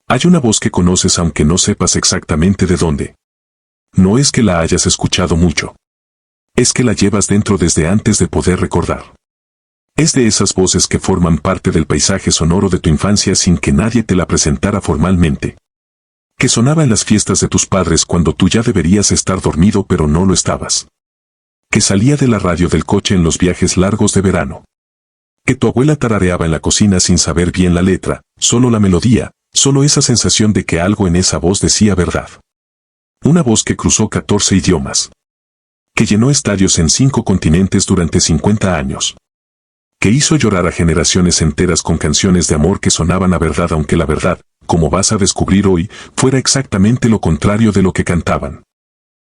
Hay una voz que conoces aunque no sepas exactamente de dónde. No es que la hayas escuchado mucho. Es que la llevas dentro desde antes de poder recordar. Es de esas voces que forman parte del paisaje sonoro de tu infancia sin que nadie te la presentara formalmente. Que sonaba en las fiestas de tus padres cuando tú ya deberías estar dormido pero no lo estabas. Que salía de la radio del coche en los viajes largos de verano. Que tu abuela tarareaba en la cocina sin saber bien la letra, solo la melodía, solo esa sensación de que algo en esa voz decía verdad. Una voz que cruzó 14 idiomas. Que llenó estadios en 5 continentes durante 50 años. Que hizo llorar a generaciones enteras con canciones de amor que sonaban a verdad aunque la verdad, como vas a descubrir hoy, fuera exactamente lo contrario de lo que cantaban.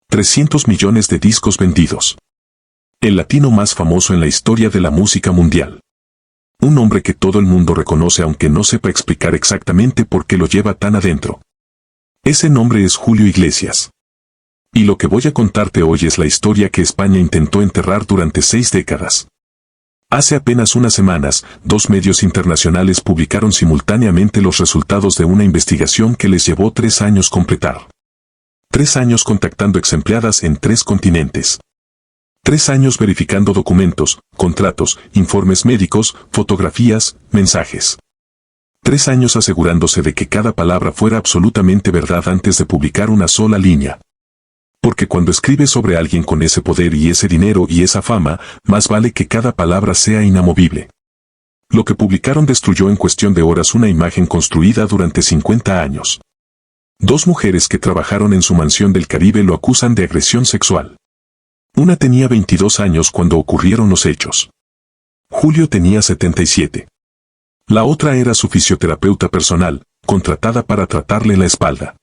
300 millones de discos vendidos. El latino más famoso en la historia de la música mundial. Un hombre que todo el mundo reconoce aunque no sepa explicar exactamente por qué lo lleva tan adentro. Ese nombre es Julio Iglesias. Y lo que voy a contarte hoy es la historia que España intentó enterrar durante 6 décadas. Hace apenas unas semanas, 2 medios internacionales publicaron simultáneamente los resultados de una investigación que les llevó 3 años completar. 3 años contactando exempleadas en 3 continentes. 3 años verificando documentos, contratos, informes médicos, fotografías, mensajes. 3 años asegurándose de que cada palabra fuera absolutamente verdad antes de publicar una sola línea. Porque cuando escribes sobre alguien con ese poder y ese dinero y esa fama, más vale que cada palabra sea inamovible. Lo que publicaron destruyó en cuestión de horas una imagen construida durante 50 años. 2 mujeres que trabajaron en su mansión del Caribe lo acusan de agresión sexual. Una tenía 22 años cuando ocurrieron los hechos. Julio tenía 77. La otra era su fisioterapeuta personal, contratada para tratarle la espalda.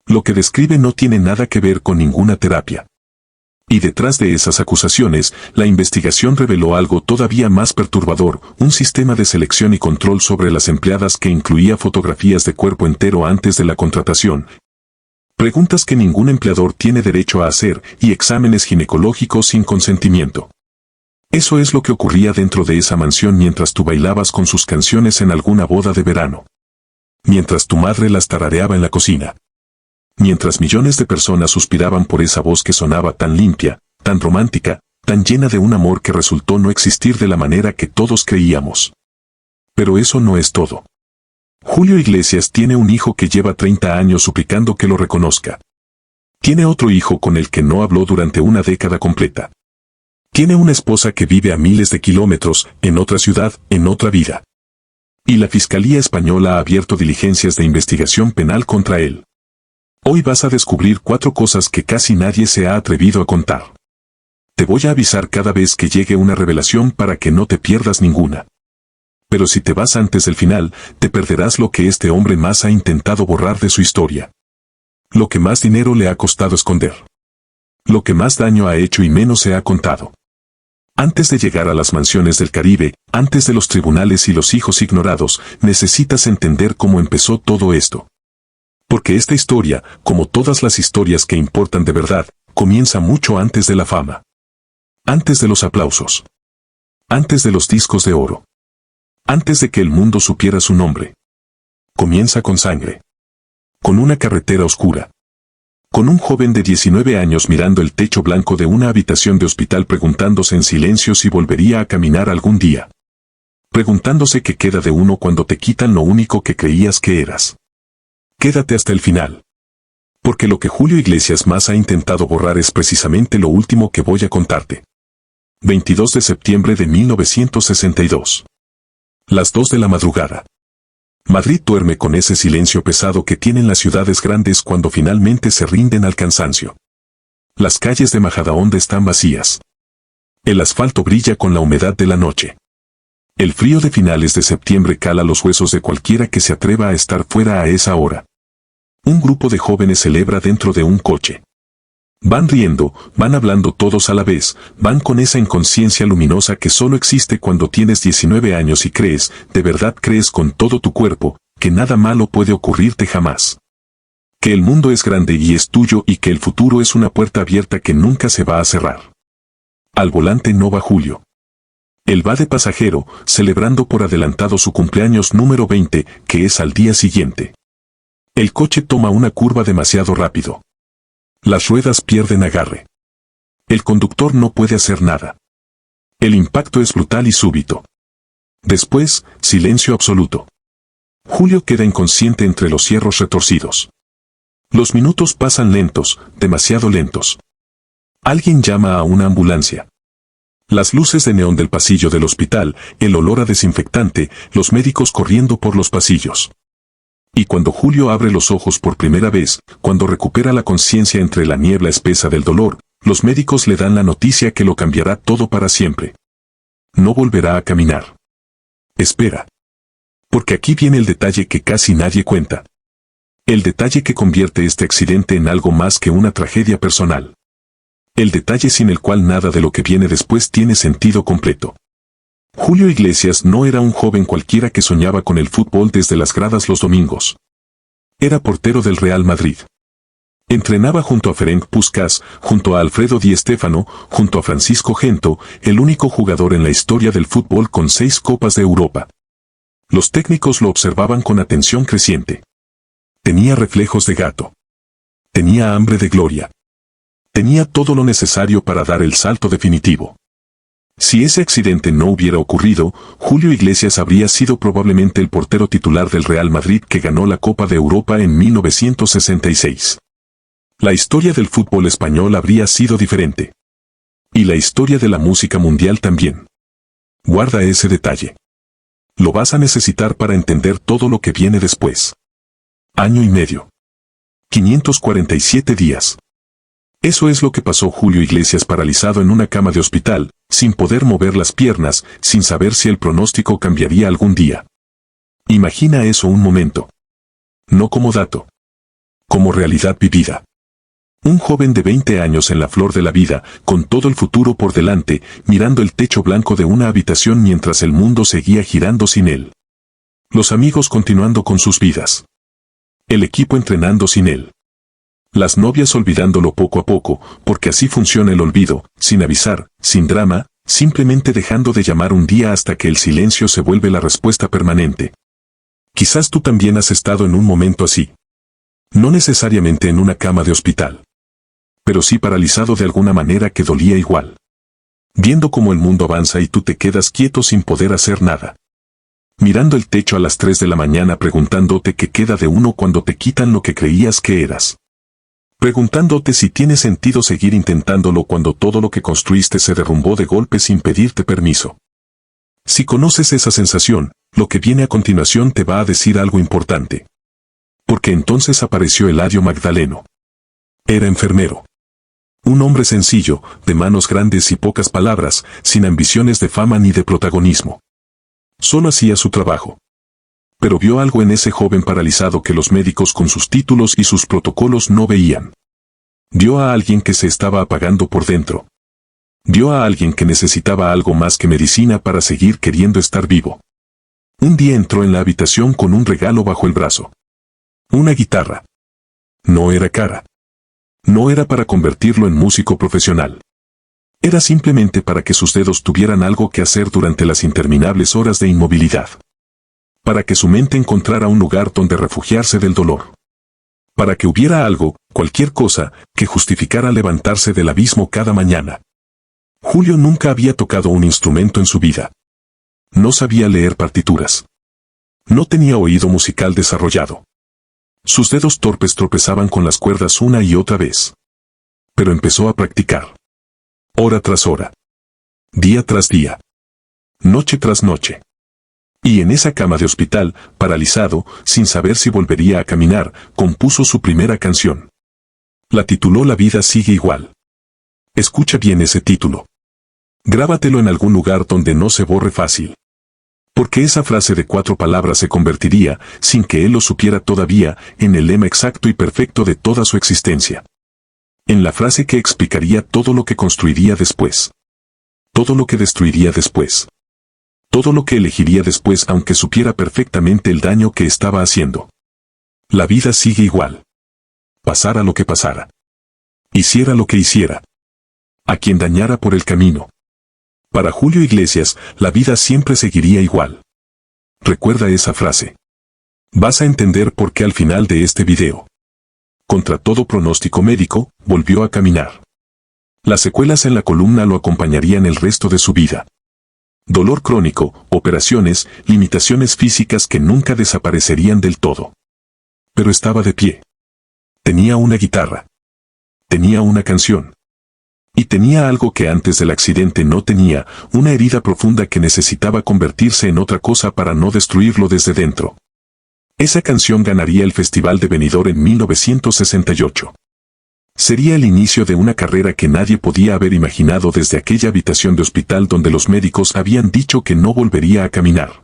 Lo que describe no tiene nada que ver con ninguna terapia. Y detrás de esas acusaciones, la investigación reveló algo todavía más perturbador, un sistema de selección y control sobre las empleadas que incluía fotografías de cuerpo entero antes de la contratación, preguntas que ningún empleador tiene derecho a hacer y exámenes ginecológicos sin consentimiento. Eso es lo que ocurría dentro de esa mansión mientras tú bailabas con sus canciones en alguna boda de verano. Mientras tu madre las tarareaba en la cocina. Mientras millones de personas suspiraban por esa voz que sonaba tan limpia, tan romántica, tan llena de un amor que resultó no existir de la manera que todos creíamos. Pero eso no es todo. Julio Iglesias tiene un hijo que lleva 30 años suplicando que lo reconozca. Tiene otro hijo con el que no habló durante una década completa. Tiene una esposa que vive a miles de kilómetros, en otra ciudad, en otra vida. Y la Fiscalía Española ha abierto diligencias de investigación penal contra él. Hoy vas a descubrir 4 cosas que casi nadie se ha atrevido a contar. Te voy a avisar cada vez que llegue una revelación para que no te pierdas ninguna. Pero si te vas antes del final, te perderás lo que este hombre más ha intentado borrar de su historia. Lo que más dinero le ha costado esconder. Lo que más daño ha hecho y menos se ha contado. Antes de llegar a las mansiones del Caribe, antes de los tribunales y los hijos ignorados, necesitas entender cómo empezó todo esto. Porque esta historia, como todas las historias que importan de verdad, comienza mucho antes de la fama. Antes de los aplausos. Antes de los discos de oro. Antes de que el mundo supiera su nombre. Comienza con sangre. Con una carretera oscura. Con un joven de 19 años mirando el techo blanco de una habitación de hospital preguntándose en silencio si volvería a caminar algún día. Preguntándose qué queda de uno cuando te quitan lo único que creías que eras. Quédate hasta el final. Porque lo que Julio Iglesias más ha intentado borrar es precisamente lo último que voy a contarte. 22 de septiembre de 1962. Las 2 de la madrugada. Madrid duerme con ese silencio pesado que tienen las ciudades grandes cuando finalmente se rinden al cansancio. Las calles de Majadahonda están vacías. El asfalto brilla con la humedad de la noche. El frío de finales de septiembre cala los huesos de cualquiera que se atreva a estar fuera a esa hora. Un grupo de jóvenes celebra dentro de un coche. Van riendo, van hablando todos a la vez, van con esa inconsciencia luminosa que solo existe cuando tienes 19 años y crees, de verdad crees con todo tu cuerpo, que nada malo puede ocurrirte jamás. Que el mundo es grande y es tuyo y que el futuro es una puerta abierta que nunca se va a cerrar. Al volante no va Julio. Él va de pasajero, celebrando por adelantado su cumpleaños número 20, que es al día siguiente. El coche toma una curva demasiado rápido. Las ruedas pierden agarre. El conductor no puede hacer nada. El impacto es brutal y súbito. Después, silencio absoluto. Julio queda inconsciente entre los hierros retorcidos. Los minutos pasan lentos, demasiado lentos. Alguien llama a una ambulancia. Las luces de neón del pasillo del hospital, el olor a desinfectante, los médicos corriendo por los pasillos. Y cuando Julio abre los ojos por primera vez, cuando recupera la conciencia entre la niebla espesa del dolor, los médicos le dan la noticia que lo cambiará todo para siempre. No volverá a caminar. Espera. Porque aquí viene el detalle que casi nadie cuenta. El detalle que convierte este accidente en algo más que una tragedia personal. El detalle sin el cual nada de lo que viene después tiene sentido completo. Julio Iglesias no era un joven cualquiera que soñaba con el fútbol desde las gradas los domingos. Era portero del Real Madrid. Entrenaba junto a Ferenc Puskás, junto a Alfredo Di Stéfano, junto a Francisco Gento, el único jugador en la historia del fútbol con 6 Copas de Europa. Los técnicos lo observaban con atención creciente. Tenía reflejos de gato. Tenía hambre de gloria. Tenía todo lo necesario para dar el salto definitivo. Si ese accidente no hubiera ocurrido, Julio Iglesias habría sido probablemente el portero titular del Real Madrid que ganó la Copa de Europa en 1966. La historia del fútbol español habría sido diferente. Y la historia de la música mundial también. Guarda ese detalle. Lo vas a necesitar para entender todo lo que viene después. Año y medio. 547 días. Eso es lo que pasó Julio Iglesias paralizado en una cama de hospital, sin poder mover las piernas, sin saber si el pronóstico cambiaría algún día. Imagina eso un momento. No como dato. Como realidad vivida. Un joven de 20 años en la flor de la vida, con todo el futuro por delante, mirando el techo blanco de una habitación mientras el mundo seguía girando sin él. Los amigos continuando con sus vidas. El equipo entrenando sin él. Las novias olvidándolo poco a poco, porque así funciona el olvido, sin avisar, sin drama, simplemente dejando de llamar un día hasta que el silencio se vuelve la respuesta permanente. Quizás tú también has estado en un momento así. No necesariamente en una cama de hospital. Pero sí paralizado de alguna manera que dolía igual. Viendo cómo el mundo avanza y tú te quedas quieto sin poder hacer nada. Mirando el techo a las 3 de la mañana preguntándote qué queda de uno cuando te quitan lo que creías que eras. Preguntándote si tiene sentido seguir intentándolo cuando todo lo que construiste se derrumbó de golpe sin pedirte permiso. Si conoces esa sensación, lo que viene a continuación te va a decir algo importante. Porque entonces apareció Eladio Magdaleno. Era enfermero. Un hombre sencillo, de manos grandes y pocas palabras, sin ambiciones de fama ni de protagonismo. Solo hacía su trabajo. Pero vio algo en ese joven paralizado que los médicos con sus títulos y sus protocolos no veían. Vio a alguien que se estaba apagando por dentro. Vio a alguien que necesitaba algo más que medicina para seguir queriendo estar vivo. Un día entró en la habitación con un regalo bajo el brazo. Una guitarra. No era cara. No era para convertirlo en músico profesional. Era simplemente para que sus dedos tuvieran algo que hacer durante las interminables horas de inmovilidad. Para que su mente encontrara un lugar donde refugiarse del dolor. Para que hubiera algo, cualquier cosa, que justificara levantarse del abismo cada mañana. Julio nunca había tocado un instrumento en su vida. No sabía leer partituras. No tenía oído musical desarrollado. Sus dedos torpes tropezaban con las cuerdas una y otra vez. Pero empezó a practicar. Hora tras hora. Día tras día. Noche tras noche. Y en esa cama de hospital, paralizado, sin saber si volvería a caminar, compuso su primera canción. La tituló La vida sigue igual. Escucha bien ese título. Grábatelo en algún lugar donde no se borre fácil. Porque esa frase de 4 palabras se convertiría, sin que él lo supiera todavía, en el lema exacto y perfecto de toda su existencia. En la frase que explicaría todo lo que construiría después. Todo lo que destruiría después. Todo lo que elegiría después aunque supiera perfectamente el daño que estaba haciendo. La vida sigue igual. Pasara lo que pasara. Hiciera lo que hiciera. A quien dañara por el camino. Para Julio Iglesias, la vida siempre seguiría igual. Recuerda esa frase. Vas a entender por qué al final de este video. Contra todo pronóstico médico, volvió a caminar. Las secuelas en la columna lo acompañarían el resto de su vida. Dolor crónico, operaciones, limitaciones físicas que nunca desaparecerían del todo. Pero estaba de pie. Tenía una guitarra. Tenía una canción. Y tenía algo que antes del accidente no tenía, una herida profunda que necesitaba convertirse en otra cosa para no destruirlo desde dentro. Esa canción ganaría el Festival de Benidorm en 1968. Sería el inicio de una carrera que nadie podía haber imaginado desde aquella habitación de hospital donde los médicos habían dicho que no volvería a caminar.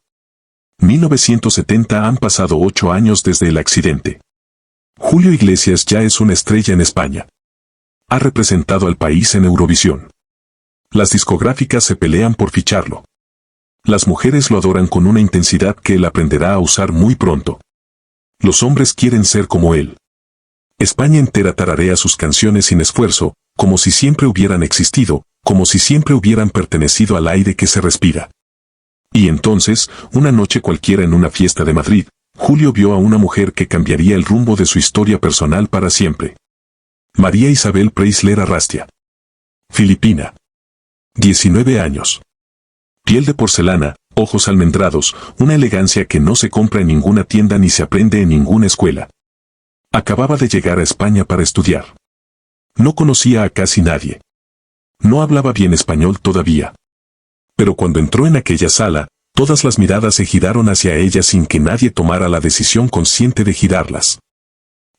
1970 han pasado 8 años desde el accidente. Julio Iglesias ya es una estrella en España. Ha representado al país en Eurovisión. Las discográficas se pelean por ficharlo. Las mujeres lo adoran con una intensidad que él aprenderá a usar muy pronto. Los hombres quieren ser como él. España entera tararea sus canciones sin esfuerzo, como si siempre hubieran existido, como si siempre hubieran pertenecido al aire que se respira. Y entonces, una noche cualquiera en una fiesta de Madrid, Julio vio a una mujer que cambiaría el rumbo de su historia personal para siempre. María Isabel Preisler Arrastia. Filipina. 19 años. Piel de porcelana, ojos almendrados, una elegancia que no se compra en ninguna tienda ni se aprende en ninguna escuela. Acababa de llegar a España para estudiar. No conocía a casi nadie. No hablaba bien español todavía. Pero cuando entró en aquella sala, todas las miradas se giraron hacia ella sin que nadie tomara la decisión consciente de girarlas.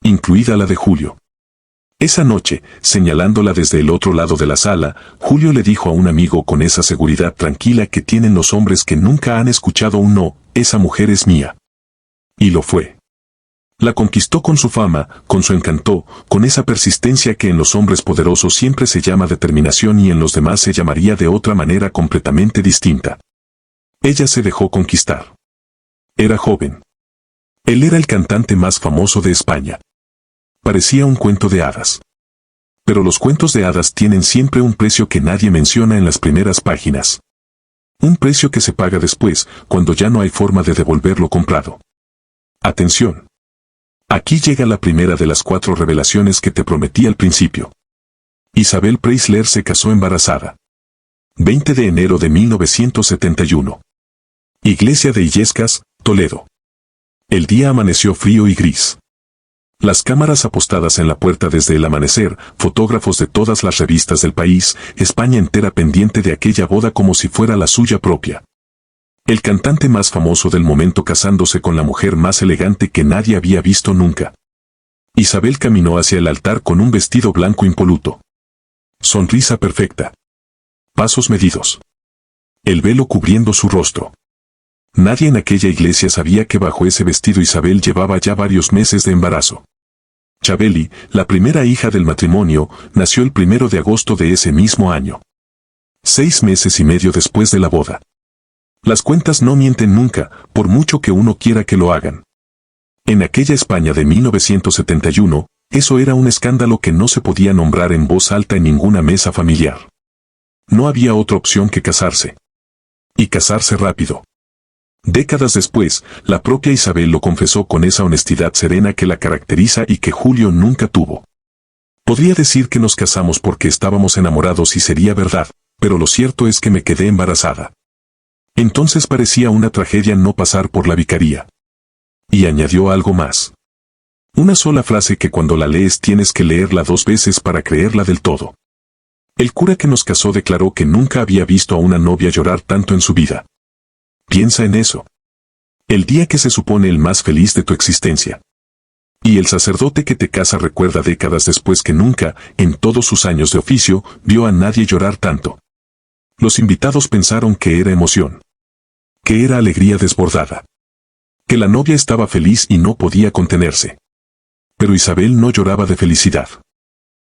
Incluida la de Julio. Esa noche, señalándola desde el otro lado de la sala, Julio le dijo a un amigo con esa seguridad tranquila que tienen los hombres que nunca han escuchado un no, esa mujer es mía. Y lo fue. La conquistó con su fama, con su encanto, con esa persistencia que en los hombres poderosos siempre se llama determinación y en los demás se llamaría de otra manera completamente distinta. Ella se dejó conquistar. Era joven. Él era el cantante más famoso de España. Parecía un cuento de hadas. Pero los cuentos de hadas tienen siempre un precio que nadie menciona en las primeras páginas. Un precio que se paga después, cuando ya no hay forma de devolver lo comprado. Atención. Aquí llega la primera de las 4 revelaciones que te prometí al principio. Isabel Preisler se casó embarazada. 20 de enero de 1971. Iglesia de Illescas, Toledo. El día amaneció frío y gris. Las cámaras apostadas en la puerta desde el amanecer, fotógrafos de todas las revistas del país, España entera pendiente de aquella boda como si fuera la suya propia. El cantante más famoso del momento casándose con la mujer más elegante que nadie había visto nunca. Isabel caminó hacia el altar con un vestido blanco impoluto. Sonrisa perfecta. Pasos medidos. El velo cubriendo su rostro. Nadie en aquella iglesia sabía que bajo ese vestido Isabel llevaba ya varios meses de embarazo. Chabeli, la primera hija del matrimonio, nació el 1 de agosto de ese mismo año. 6 meses y medio después de la boda. Las cuentas no mienten nunca, por mucho que uno quiera que lo hagan. En aquella España de 1971, eso era un escándalo que no se podía nombrar en voz alta en ninguna mesa familiar. No había otra opción que casarse. Y casarse rápido. Décadas después, la propia Isabel lo confesó con esa honestidad serena que la caracteriza y que Julio nunca tuvo. Podría decir que nos casamos porque estábamos enamorados y sería verdad, pero lo cierto es que me quedé embarazada. Entonces parecía una tragedia no pasar por la vicaría. Y añadió algo más. Una sola frase que cuando la lees tienes que leerla 2 veces para creerla del todo. El cura que nos casó declaró que nunca había visto a una novia llorar tanto en su vida. Piensa en eso. El día que se supone el más feliz de tu existencia. Y el sacerdote que te casa recuerda décadas después que nunca, en todos sus años de oficio, vio a nadie llorar tanto. Los invitados pensaron que era emoción. Que era alegría desbordada. Que la novia estaba feliz y no podía contenerse. Pero Isabel no lloraba de felicidad.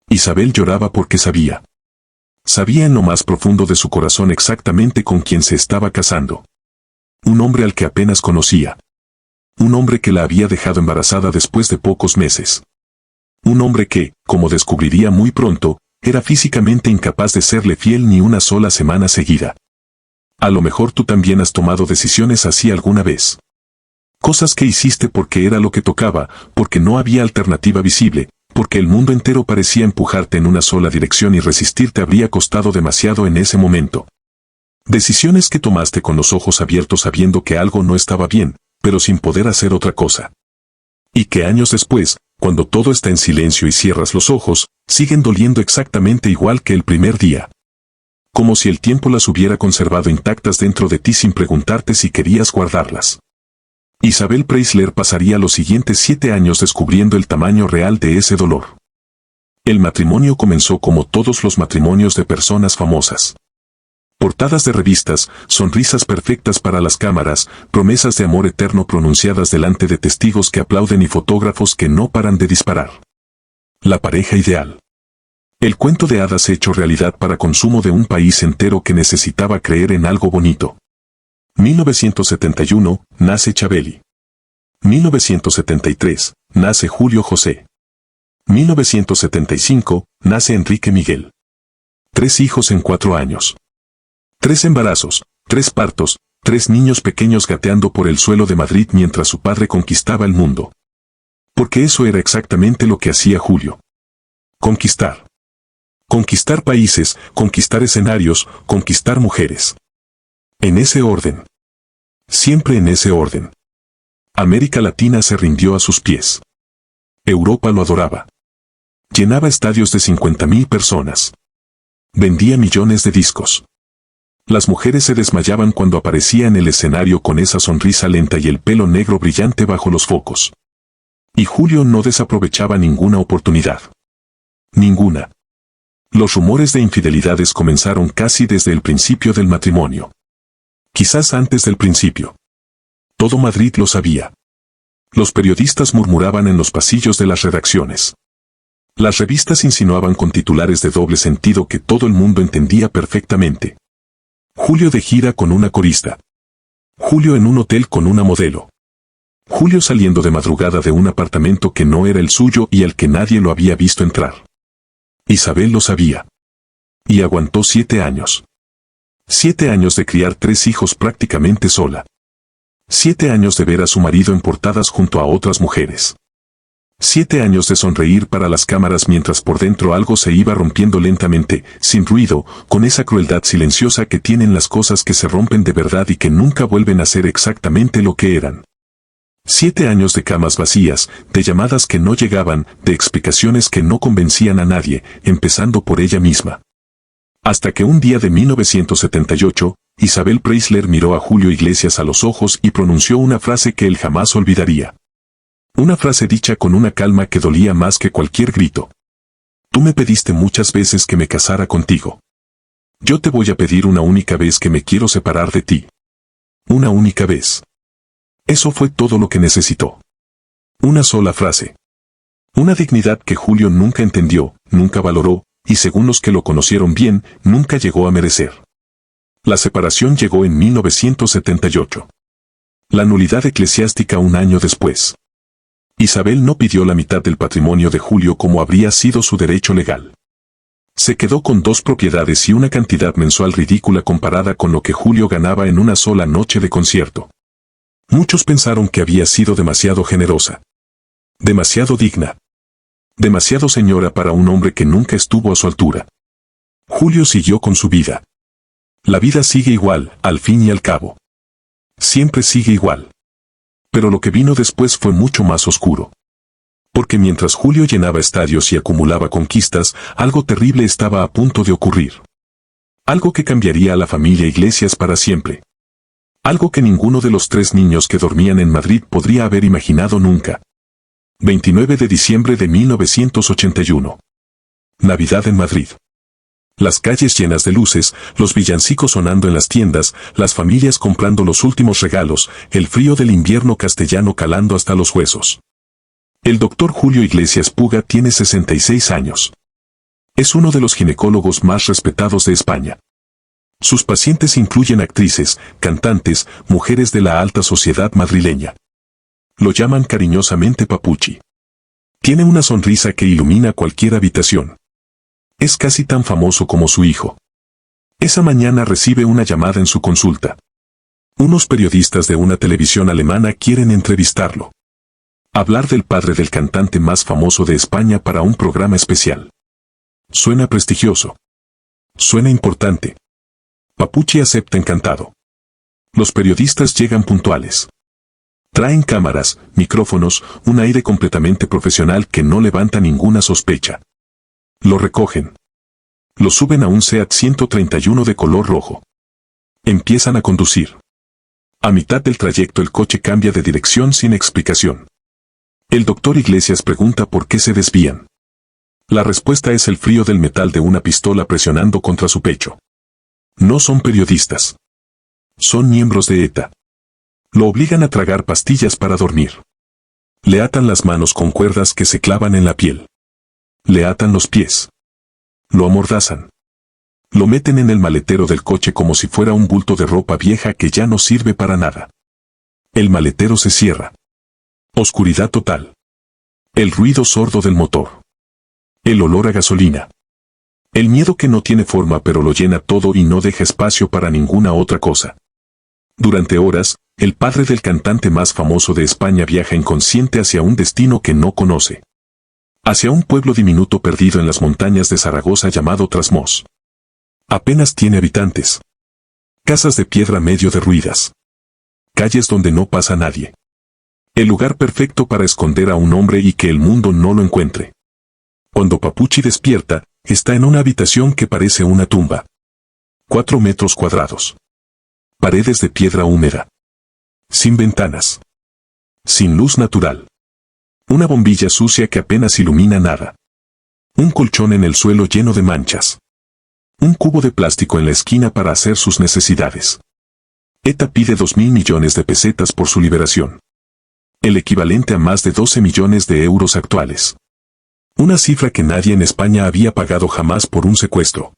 Isabel lloraba porque sabía. Sabía en lo más profundo de su corazón exactamente con quién se estaba casando. Un hombre al que apenas conocía. Un hombre que la había dejado embarazada después de pocos meses. Un hombre que, como descubriría muy pronto, era físicamente incapaz de serle fiel ni una sola semana seguida. A lo mejor tú también has tomado decisiones así alguna vez. Cosas que hiciste porque era lo que tocaba, porque no había alternativa visible, porque el mundo entero parecía empujarte en una sola dirección y resistirte habría costado demasiado en ese momento. Decisiones que tomaste con los ojos abiertos sabiendo que algo no estaba bien, pero sin poder hacer otra cosa. Y que años después, cuando todo está en silencio y cierras los ojos, siguen doliendo exactamente igual que el primer día. Como si el tiempo las hubiera conservado intactas dentro de ti sin preguntarte si querías guardarlas. Isabel Preisler pasaría los siguientes 7 años descubriendo el tamaño real de ese dolor. El matrimonio comenzó como todos los matrimonios de personas famosas. Portadas de revistas, sonrisas perfectas para las cámaras, promesas de amor eterno pronunciadas delante de testigos que aplauden y fotógrafos que no paran de disparar. La pareja ideal. El cuento de hadas hecho realidad para consumo de un país entero que necesitaba creer en algo bonito. 1971, nace Chabeli. 1973, nace Julio José. 1975, nace Enrique Miguel. 3 hijos en 4 años. 3 embarazos, 3 partos, 3 niños pequeños gateando por el suelo de Madrid mientras su padre conquistaba el mundo. Porque eso era exactamente lo que hacía Julio. Conquistar. Conquistar países, conquistar escenarios, conquistar mujeres. En ese orden. Siempre en ese orden. América Latina se rindió a sus pies. Europa lo adoraba. Llenaba estadios de 50.000 personas. Vendía millones de discos. Las mujeres se desmayaban cuando aparecía en el escenario con esa sonrisa lenta y el pelo negro brillante bajo los focos. Y Julio no desaprovechaba ninguna oportunidad. Ninguna. Los rumores de infidelidades comenzaron casi desde el principio del matrimonio. Quizás antes del principio. Todo Madrid lo sabía. Los periodistas murmuraban en los pasillos de las redacciones. Las revistas insinuaban con titulares de doble sentido que todo el mundo entendía perfectamente. Julio de gira con una corista. Julio en un hotel con una modelo. Julio saliendo de madrugada de un apartamento que no era el suyo y al que nadie lo había visto entrar. Isabel lo sabía. Y aguantó 7 años. 7 años de criar 3 hijos prácticamente sola. 7 años de ver a su marido en portadas junto a otras mujeres. 7 años de sonreír para las cámaras mientras por dentro algo se iba rompiendo lentamente, sin ruido, con esa crueldad silenciosa que tienen las cosas que se rompen de verdad y que nunca vuelven a ser exactamente lo que eran. 7 años de camas vacías, de llamadas que no llegaban, de explicaciones que no convencían a nadie, empezando por ella misma. Hasta que un día de 1978, Isabel Preisler miró a Julio Iglesias a los ojos y pronunció una frase que él jamás olvidaría. Una frase dicha con una calma que dolía más que cualquier grito. Tú me pediste muchas veces que me casara contigo. Yo te voy a pedir una única vez que me quiero separar de ti. Una única vez. Eso fue todo lo que necesitó. Una sola frase. Una dignidad que Julio nunca entendió, nunca valoró, y según los que lo conocieron bien, nunca llegó a merecer. La separación llegó en 1978. La nulidad eclesiástica un año después. Isabel no pidió la mitad del patrimonio de Julio como habría sido su derecho legal. Se quedó con 2 propiedades y una cantidad mensual ridícula comparada con lo que Julio ganaba en una sola noche de concierto. Muchos pensaron que había sido demasiado generosa. Demasiado digna. Demasiado señora para un hombre que nunca estuvo a su altura. Julio siguió con su vida. La vida sigue igual, al fin y al cabo. Siempre sigue igual. Pero lo que vino después fue mucho más oscuro. Porque mientras Julio llenaba estadios y acumulaba conquistas, algo terrible estaba a punto de ocurrir. Algo que cambiaría a la familia Iglesias para siempre. Algo que ninguno de los 3 niños que dormían en Madrid podría haber imaginado nunca. 29 de diciembre de 1981. Navidad en Madrid. Las calles llenas de luces, los villancicos sonando en las tiendas, las familias comprando los últimos regalos, el frío del invierno castellano calando hasta los huesos. El doctor Julio Iglesias Puga tiene 66 años. Es uno de los ginecólogos más respetados de España. Sus pacientes incluyen actrices, cantantes, mujeres de la alta sociedad madrileña. Lo llaman cariñosamente Papuchi. Tiene una sonrisa que ilumina cualquier habitación. Es casi tan famoso como su hijo. Esa mañana recibe una llamada en su consulta. Unos periodistas de una televisión alemana quieren entrevistarlo. Hablar del padre del cantante más famoso de España para un programa especial. Suena prestigioso. Suena importante. Papuchi acepta encantado. Los periodistas llegan puntuales. Traen cámaras, micrófonos, un aire completamente profesional que no levanta ninguna sospecha. Lo recogen. Lo suben a un Seat 131 de color rojo. Empiezan a conducir. A mitad del trayecto el coche cambia de dirección sin explicación. El doctor Iglesias pregunta por qué se desvían. La respuesta es el frío del metal de una pistola presionando contra su pecho. No son periodistas. Son miembros de ETA. Lo obligan a tragar pastillas para dormir. Le atan las manos con cuerdas que se clavan en la piel. Le atan los pies. Lo amordazan. Lo meten en el maletero del coche como si fuera un bulto de ropa vieja que ya no sirve para nada. El maletero se cierra. Oscuridad total. El ruido sordo del motor. El olor a gasolina. El miedo que no tiene forma pero lo llena todo y no deja espacio para ninguna otra cosa. Durante horas, el padre del cantante más famoso de España viaja inconsciente hacia un destino que no conoce. Hacia un pueblo diminuto perdido en las montañas de Zaragoza llamado Trasmoz. Apenas tiene habitantes. Casas de piedra medio derruidas. Calles donde no pasa nadie. El lugar perfecto para esconder a un hombre y que el mundo no lo encuentre. Cuando Papuchi despierta, está en una habitación que parece una tumba. 4 metros cuadrados. Paredes de piedra húmeda. Sin ventanas. Sin luz natural. Una bombilla sucia que apenas ilumina nada. Un colchón en el suelo lleno de manchas. Un cubo de plástico en la esquina para hacer sus necesidades. ETA pide 2.000 millones de pesetas por su liberación. El equivalente a más de 12 millones de euros actuales. Una cifra que nadie en España había pagado jamás por un secuestro.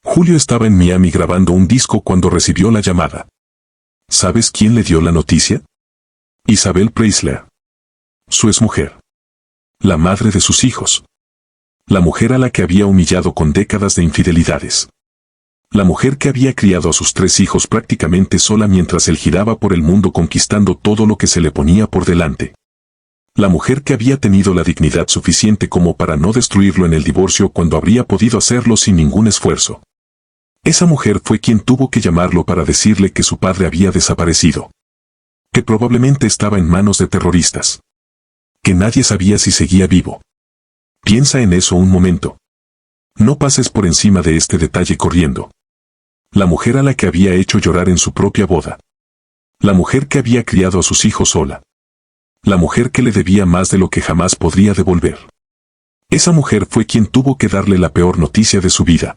Julio estaba en Miami grabando un disco cuando recibió la llamada. ¿Sabes quién le dio la noticia? Isabel Preisler. Su exmujer. La madre de sus hijos. La mujer a la que había humillado con décadas de infidelidades. La mujer que había criado a sus 3 hijos prácticamente sola mientras él giraba por el mundo conquistando todo lo que se le ponía por delante. La mujer que había tenido la dignidad suficiente como para no destruirlo en el divorcio cuando habría podido hacerlo sin ningún esfuerzo. Esa mujer fue quien tuvo que llamarlo para decirle que su padre había desaparecido. Que probablemente estaba en manos de terroristas. Que nadie sabía si seguía vivo. Piensa en eso un momento. No pases por encima de este detalle corriendo. La mujer a la que había hecho llorar en su propia boda. La mujer que había criado a sus hijos sola. La mujer que le debía más de lo que jamás podría devolver. Esa mujer fue quien tuvo que darle la peor noticia de su vida.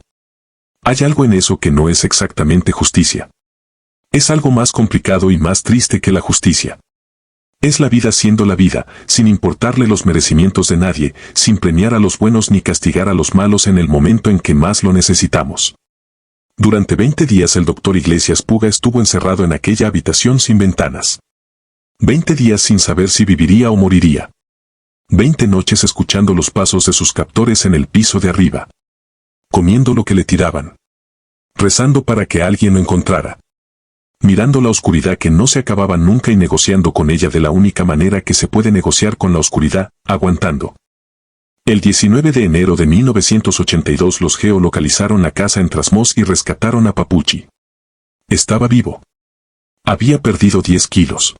Hay algo en eso que no es exactamente justicia. Es algo más complicado y más triste que la justicia. Es la vida siendo la vida, sin importarle los merecimientos de nadie, sin premiar a los buenos ni castigar a los malos en el momento en que más lo necesitamos. Durante 20 días el doctor Iglesias Puga estuvo encerrado en aquella habitación sin ventanas. 20 días sin saber si viviría o moriría. 20 noches escuchando los pasos de sus captores en el piso de arriba. Comiendo lo que le tiraban. Rezando para que alguien lo encontrara. Mirando la oscuridad que no se acababa nunca y negociando con ella de la única manera que se puede negociar con la oscuridad, aguantando. El 19 de enero de 1982 los geolocalizaron la casa en Trasmoz y rescataron a Papuchi. Estaba vivo. Había perdido 10 kilos.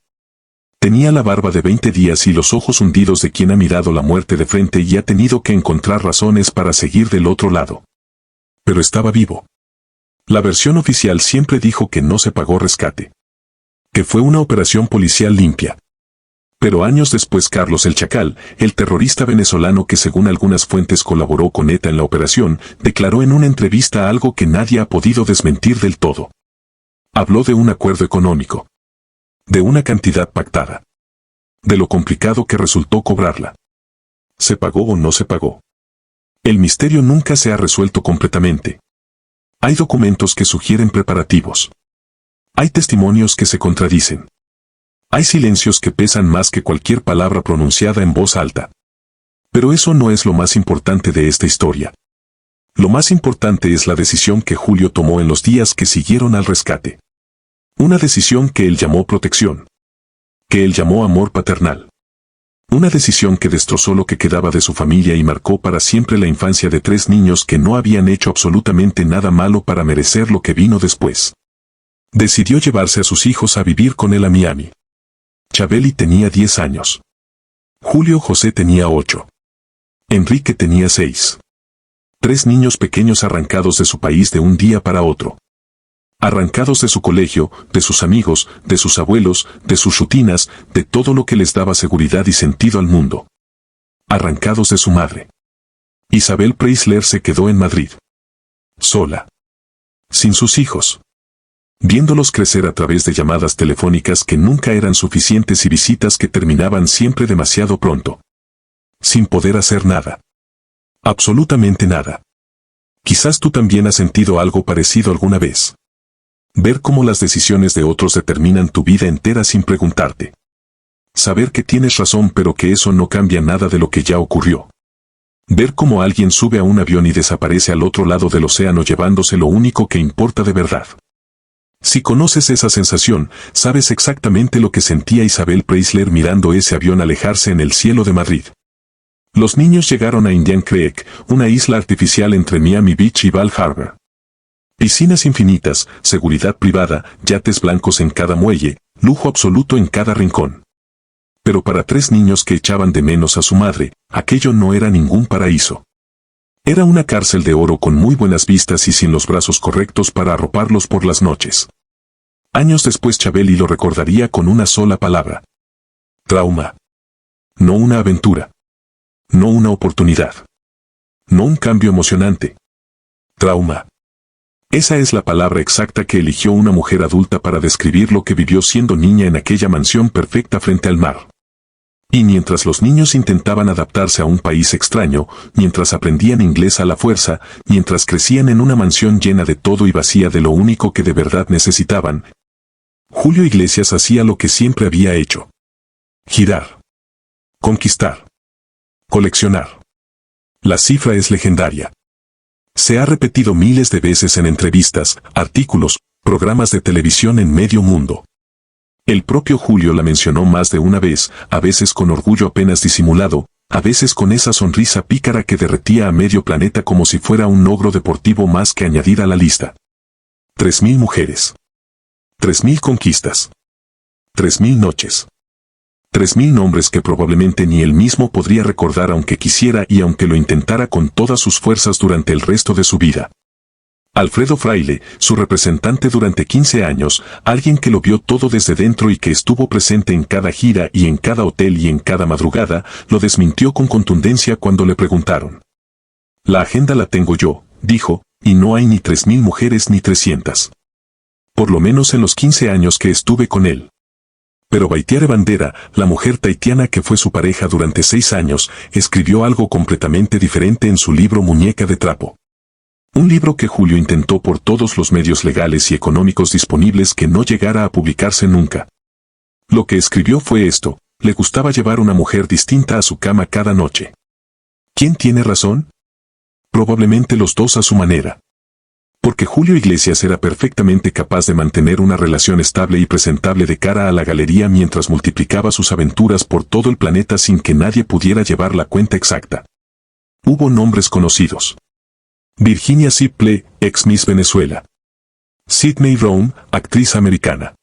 Tenía la barba de 20 días y los ojos hundidos de quien ha mirado la muerte de frente y ha tenido que encontrar razones para seguir del otro lado. Pero estaba vivo. La versión oficial siempre dijo que no se pagó rescate. Que fue una operación policial limpia. Pero años después Carlos el Chacal, el terrorista venezolano que según algunas fuentes colaboró con ETA en la operación, declaró en una entrevista algo que nadie ha podido desmentir del todo. Habló de un acuerdo económico. De una cantidad pactada. De lo complicado que resultó cobrarla. ¿Se pagó o no se pagó? El misterio nunca se ha resuelto completamente. Hay documentos que sugieren preparativos. Hay testimonios que se contradicen. Hay silencios que pesan más que cualquier palabra pronunciada en voz alta. Pero eso no es lo más importante de esta historia. Lo más importante es la decisión que Julio tomó en los días que siguieron al rescate. Una decisión que él llamó protección. Que él llamó amor paternal. Una decisión que destrozó lo que quedaba de su familia y marcó para siempre la infancia de 3 niños que no habían hecho absolutamente nada malo para merecer lo que vino después. Decidió llevarse a sus hijos a vivir con él a Miami. Chabeli tenía 10 años. Julio José tenía 8. Enrique tenía 6. 3 niños pequeños arrancados de su país de un día para otro. Arrancados de su colegio, de sus amigos, de sus abuelos, de sus rutinas, de todo lo que les daba seguridad y sentido al mundo. Arrancados de su madre. Isabel Preisler se quedó en Madrid. Sola. Sin sus hijos. Viéndolos crecer a través de llamadas telefónicas que nunca eran suficientes y visitas que terminaban siempre demasiado pronto. Sin poder hacer nada. Absolutamente nada. Quizás tú también has sentido algo parecido alguna vez. Ver cómo las decisiones de otros determinan tu vida entera sin preguntarte. Saber que tienes razón pero que eso no cambia nada de lo que ya ocurrió. Ver cómo alguien sube a un avión y desaparece al otro lado del océano llevándose lo único que importa de verdad. Si conoces esa sensación, sabes exactamente lo que sentía Isabel Preisler mirando ese avión alejarse en el cielo de Madrid. Los niños llegaron a Indian Creek, una isla artificial entre Miami Beach y Bal Harbour. Piscinas infinitas, seguridad privada, yates blancos en cada muelle, lujo absoluto en cada rincón. Pero para 3 niños que echaban de menos a su madre, aquello no era ningún paraíso. Era una cárcel de oro con muy buenas vistas y sin los brazos correctos para arroparlos por las noches. Años después Chabeli lo recordaría con una sola palabra. Trauma. No una aventura. No una oportunidad. No un cambio emocionante. Trauma. Esa es la palabra exacta que eligió una mujer adulta para describir lo que vivió siendo niña en aquella mansión perfecta frente al mar. Y mientras los niños intentaban adaptarse a un país extraño, mientras aprendían inglés a la fuerza, mientras crecían en una mansión llena de todo y vacía de lo único que de verdad necesitaban, Julio Iglesias hacía lo que siempre había hecho. Girar. Conquistar. Coleccionar. La cifra es legendaria. Se ha repetido miles de veces en entrevistas, artículos, programas de televisión en medio mundo. El propio Julio la mencionó más de una vez, a veces con orgullo apenas disimulado, a veces con esa sonrisa pícara que derretía a medio planeta como si fuera un logro deportivo más que añadir a la lista. 3.000 mujeres. 3.000 conquistas. 3.000 noches. 3.000 nombres que probablemente ni él mismo podría recordar aunque quisiera y aunque lo intentara con todas sus fuerzas durante el resto de su vida. Alfredo Fraile, su representante durante 15 años, alguien que lo vio todo desde dentro y que estuvo presente en cada gira y en cada hotel y en cada madrugada, lo desmintió con contundencia cuando le preguntaron. La agenda la tengo yo, dijo, y no hay ni 3.000 mujeres ni 300. Por lo menos en los 15 años que estuve con él. Pero Baitiare Bandera, la mujer tahitiana que fue su pareja durante 6 años, escribió algo completamente diferente en su libro Muñeca de Trapo. Un libro que Julio intentó por todos los medios legales y económicos disponibles que no llegara a publicarse nunca. Lo que escribió fue esto: le gustaba llevar una mujer distinta a su cama cada noche. ¿Quién tiene razón? Probablemente los dos a su manera. Porque Julio Iglesias era perfectamente capaz de mantener una relación estable y presentable de cara a la galería mientras multiplicaba sus aventuras por todo el planeta sin que nadie pudiera llevar la cuenta exacta. Hubo nombres conocidos. Virginia Siple, ex Miss Venezuela. Sydney Rome, actriz americana.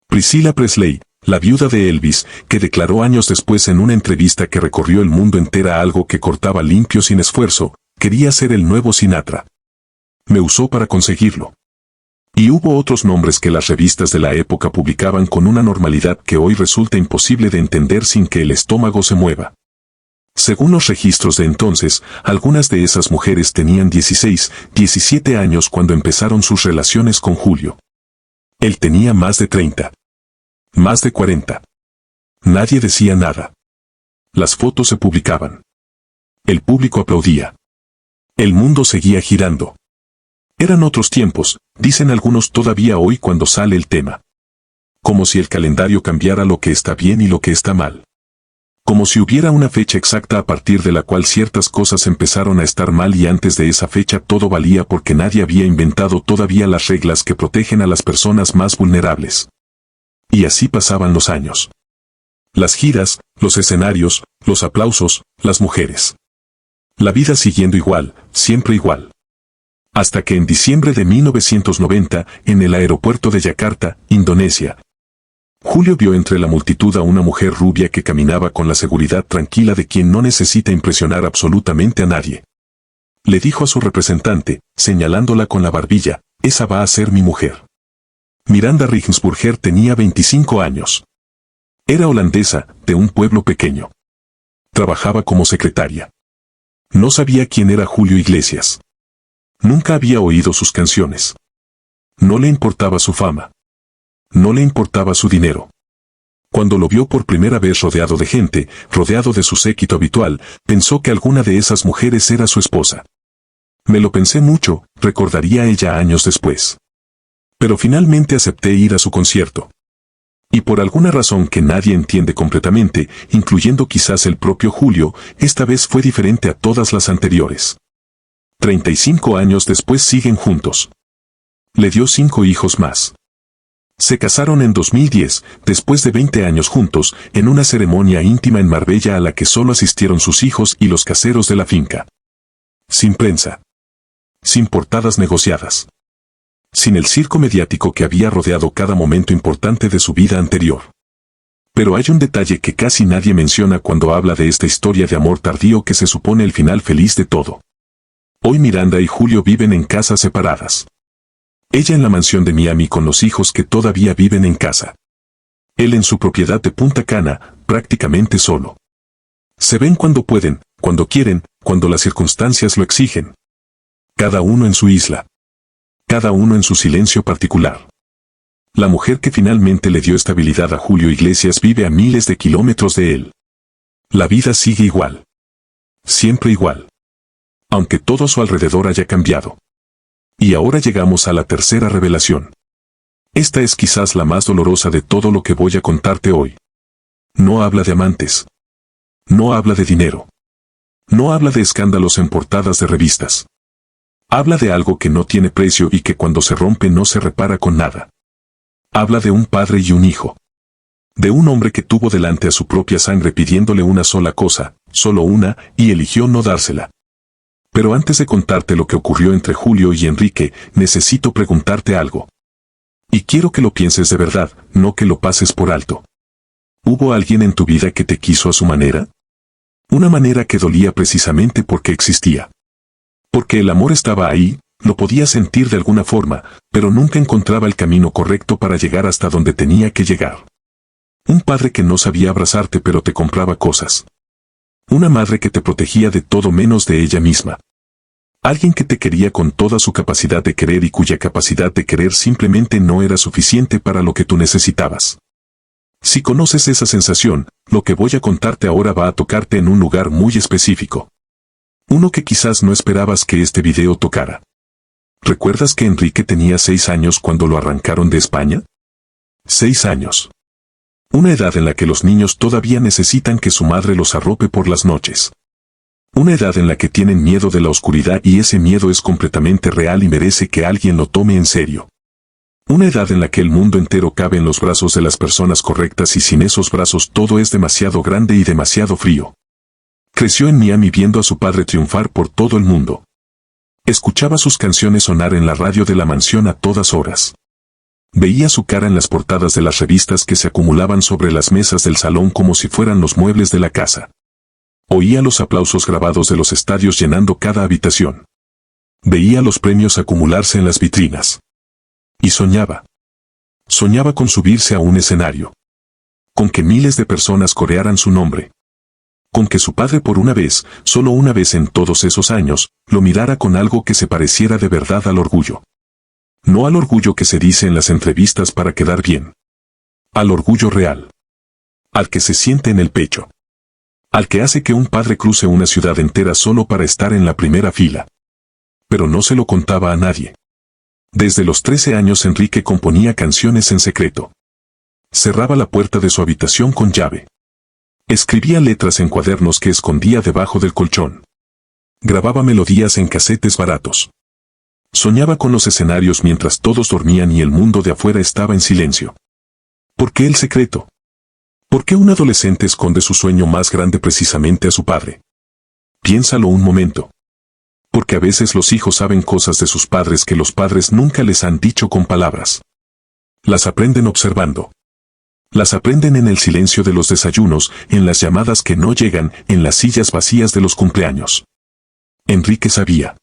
Priscilla Presley, la viuda de Elvis, que declaró años después en una entrevista que recorrió el mundo entera algo que cortaba limpio sin esfuerzo, quería ser el nuevo Sinatra. Me usó para conseguirlo. Y hubo otros nombres que las revistas de la época publicaban con una normalidad que hoy resulta imposible de entender sin que el estómago se mueva. Según los registros de entonces, algunas de esas mujeres tenían 16, 17 años cuando empezaron sus relaciones con Julio. Él tenía más de 30. Más de 40. Nadie decía nada. Las fotos se publicaban. El público aplaudía. El mundo seguía girando. Eran otros tiempos, dicen algunos todavía hoy cuando sale el tema. Como si el calendario cambiara lo que está bien y lo que está mal. Como si hubiera una fecha exacta a partir de la cual ciertas cosas empezaron a estar mal y antes de esa fecha todo valía porque nadie había inventado todavía las reglas que protegen a las personas más vulnerables. Y así pasaban los años. Las giras, los escenarios, los aplausos, las mujeres. La vida siguiendo igual, siempre igual. Hasta que en diciembre de 1990, en el aeropuerto de Yakarta, Indonesia, Julio vio entre la multitud a una mujer rubia que caminaba con la seguridad tranquila de quien no necesita impresionar absolutamente a nadie. Le dijo a su representante, señalándola con la barbilla, esa va a ser mi mujer. Miranda Riggensburger tenía 25 años. Era holandesa, de un pueblo pequeño. Trabajaba como secretaria. No sabía quién era Julio Iglesias. Nunca había oído sus canciones. No le importaba su fama. No le importaba su dinero. Cuando lo vio por primera vez rodeado de gente, rodeado de su séquito habitual, pensó que alguna de esas mujeres era su esposa. Me lo pensé mucho, recordaría ella años después. Pero finalmente acepté ir a su concierto. Y por alguna razón que nadie entiende completamente, incluyendo quizás el propio Julio, esta vez fue diferente a todas las anteriores. 35 años después siguen juntos. Le dio 5 hijos más. Se casaron en 2010, después de 20 años juntos, en una ceremonia íntima en Marbella a la que solo asistieron sus hijos y los caseros de la finca. Sin prensa. Sin portadas negociadas. Sin el circo mediático que había rodeado cada momento importante de su vida anterior. Pero hay un detalle que casi nadie menciona cuando habla de esta historia de amor tardío que se supone el final feliz de todo. Hoy Miranda y Julio viven en casas separadas. Ella en la mansión de Miami con los hijos que todavía viven en casa. Él en su propiedad de Punta Cana, prácticamente solo. Se ven cuando pueden, cuando quieren, cuando las circunstancias lo exigen. Cada uno en su isla. Cada uno en su silencio particular. La mujer que finalmente le dio estabilidad a Julio Iglesias vive a miles de kilómetros de él. La vida sigue igual. Siempre igual. Aunque todo a su alrededor haya cambiado. Y ahora llegamos a la tercera revelación. Esta es quizás la más dolorosa de todo lo que voy a contarte hoy. No habla de amantes. No habla de dinero. No habla de escándalos en portadas de revistas. Habla de algo que no tiene precio y que cuando se rompe no se repara con nada. Habla de un padre y un hijo. De un hombre que tuvo delante a su propia sangre pidiéndole una sola cosa, solo una, y eligió no dársela. Pero antes de contarte lo que ocurrió entre Julio y Enrique, necesito preguntarte algo. Y quiero que lo pienses de verdad, no que lo pases por alto. ¿Hubo alguien en tu vida que te quiso a su manera? Una manera que dolía precisamente porque existía. Porque el amor estaba ahí, lo podía sentir de alguna forma, pero nunca encontraba el camino correcto para llegar hasta donde tenía que llegar. Un padre que no sabía abrazarte pero te compraba cosas. Una madre que te protegía de todo menos de ella misma. Alguien que te quería con toda su capacidad de querer y cuya capacidad de querer simplemente no era suficiente para lo que tú necesitabas. Si conoces esa sensación, lo que voy a contarte ahora va a tocarte en un lugar muy específico. Uno que quizás no esperabas que este video tocara. ¿Recuerdas que Enrique tenía 6 años cuando lo arrancaron de España? 6 años. Una edad en la que los niños todavía necesitan que su madre los arrope por las noches. Una edad en la que tienen miedo de la oscuridad y ese miedo es completamente real y merece que alguien lo tome en serio. Una edad en la que el mundo entero cabe en los brazos de las personas correctas y sin esos brazos todo es demasiado grande y demasiado frío. Creció en Miami viendo a su padre triunfar por todo el mundo. Escuchaba sus canciones sonar en la radio de la mansión a todas horas. Veía su cara en las portadas de las revistas que se acumulaban sobre las mesas del salón como si fueran los muebles de la casa. Oía los aplausos grabados de los estadios llenando cada habitación. Veía los premios acumularse en las vitrinas. Y soñaba. Soñaba con subirse a un escenario. Con que miles de personas corearan su nombre. Con que su padre por una vez, solo una vez en todos esos años, lo mirara con algo que se pareciera de verdad al orgullo. No al orgullo que se dice en las entrevistas para quedar bien. Al orgullo real. Al que se siente en el pecho. Al que hace que un padre cruce una ciudad entera solo para estar en la primera fila. Pero no se lo contaba a nadie. Desde los 13 años Enrique componía canciones en secreto. Cerraba la puerta de su habitación con llave. Escribía letras en cuadernos que escondía debajo del colchón. Grababa melodías en casetes baratos. Soñaba con los escenarios mientras todos dormían y el mundo de afuera estaba en silencio. ¿Por qué el secreto? ¿Por qué un adolescente esconde su sueño más grande precisamente a su padre? Piénsalo un momento. Porque a veces los hijos saben cosas de sus padres que los padres nunca les han dicho con palabras. Las aprenden observando. Las aprenden en el silencio de los desayunos, en las llamadas que no llegan, en las sillas vacías de los cumpleaños. Enrique sabía.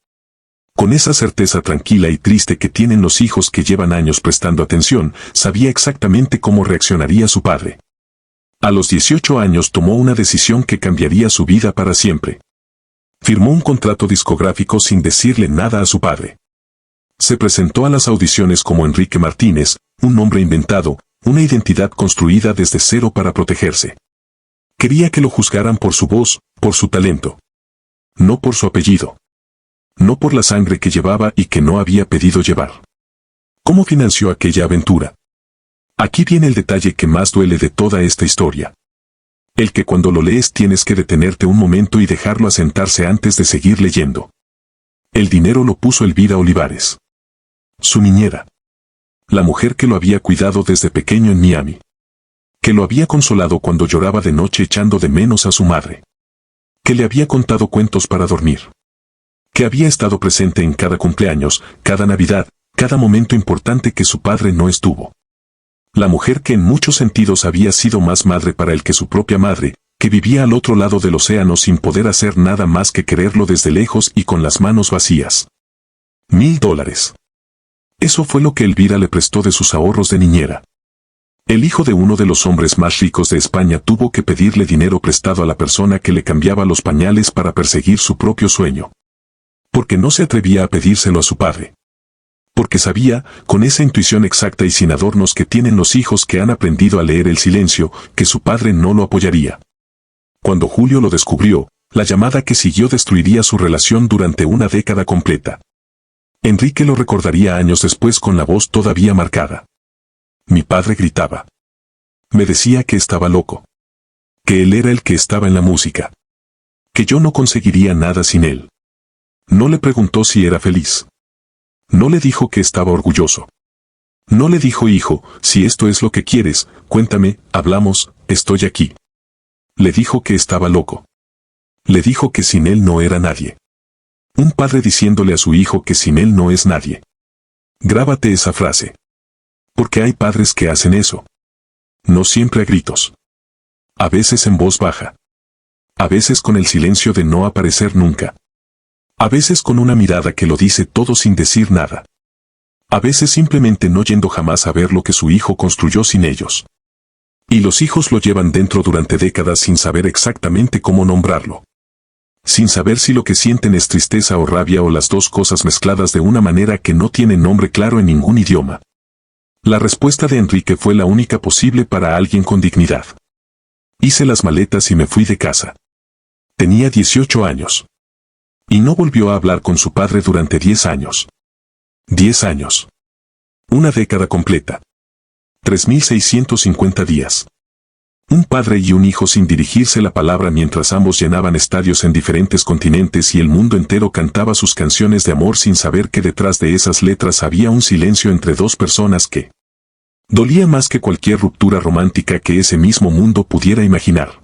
Con esa certeza tranquila y triste que tienen los hijos que llevan años prestando atención, sabía exactamente cómo reaccionaría su padre. A los 18 años tomó una decisión que cambiaría su vida para siempre. Firmó un contrato discográfico sin decirle nada a su padre. Se presentó a las audiciones como Enrique Martínez, un nombre inventado, una identidad construida desde cero para protegerse. Quería que lo juzgaran por su voz, por su talento. No por su apellido. No por la sangre que llevaba y que no había pedido llevar. ¿Cómo financió aquella aventura? Aquí viene el detalle que más duele de toda esta historia. El que cuando lo lees tienes que detenerte un momento y dejarlo asentarse antes de seguir leyendo. El dinero lo puso Elvira Olivares. Su niñera. La mujer que lo había cuidado desde pequeño en Miami. Que lo había consolado cuando lloraba de noche echando de menos a su madre. Que le había contado cuentos para dormir. Que había estado presente en cada cumpleaños, cada Navidad, cada momento importante que su padre no estuvo. La mujer que en muchos sentidos había sido más madre para él que su propia madre, que vivía al otro lado del océano sin poder hacer nada más que quererlo desde lejos y con las manos vacías. $1000. Eso fue lo que Elvira le prestó de sus ahorros de niñera. El hijo de uno de los hombres más ricos de España tuvo que pedirle dinero prestado a la persona que le cambiaba los pañales para perseguir su propio sueño. Porque no se atrevía a pedírselo a su padre. Porque sabía, con esa intuición exacta y sin adornos que tienen los hijos que han aprendido a leer el silencio, que su padre no lo apoyaría. Cuando Julio lo descubrió, la llamada que siguió destruiría su relación durante una década completa. Enrique lo recordaría años después con la voz todavía marcada. Mi padre gritaba. Me decía que estaba loco. Que él era el que estaba en la música. Que yo no conseguiría nada sin él. No le preguntó si era feliz. No le dijo que estaba orgulloso. No le dijo, hijo, si esto es lo que quieres, cuéntame, hablamos, estoy aquí. Le dijo que estaba loco. Le dijo que sin él no era nadie. Un padre diciéndole a su hijo que sin él no es nadie. Grábate esa frase. Porque hay padres que hacen eso. No siempre a gritos. A veces en voz baja. A veces con el silencio de no aparecer nunca. A veces con una mirada que lo dice todo sin decir nada. A veces simplemente no yendo jamás a ver lo que su hijo construyó sin ellos. Y los hijos lo llevan dentro durante décadas sin saber exactamente cómo nombrarlo. Sin saber si lo que sienten es tristeza o rabia o las dos cosas mezcladas de una manera que no tiene nombre claro en ningún idioma. La respuesta de Enrique fue la única posible para alguien con dignidad. Hice las maletas y me fui de casa. Tenía 18 años. Y no volvió a hablar con su padre durante 10 años. 10 años. Una década completa. 3.650 días. Un padre y un hijo sin dirigirse la palabra mientras ambos llenaban estadios en diferentes continentes y el mundo entero cantaba sus canciones de amor sin saber que detrás de esas letras había un silencio entre dos personas que dolía más que cualquier ruptura romántica que ese mismo mundo pudiera imaginar.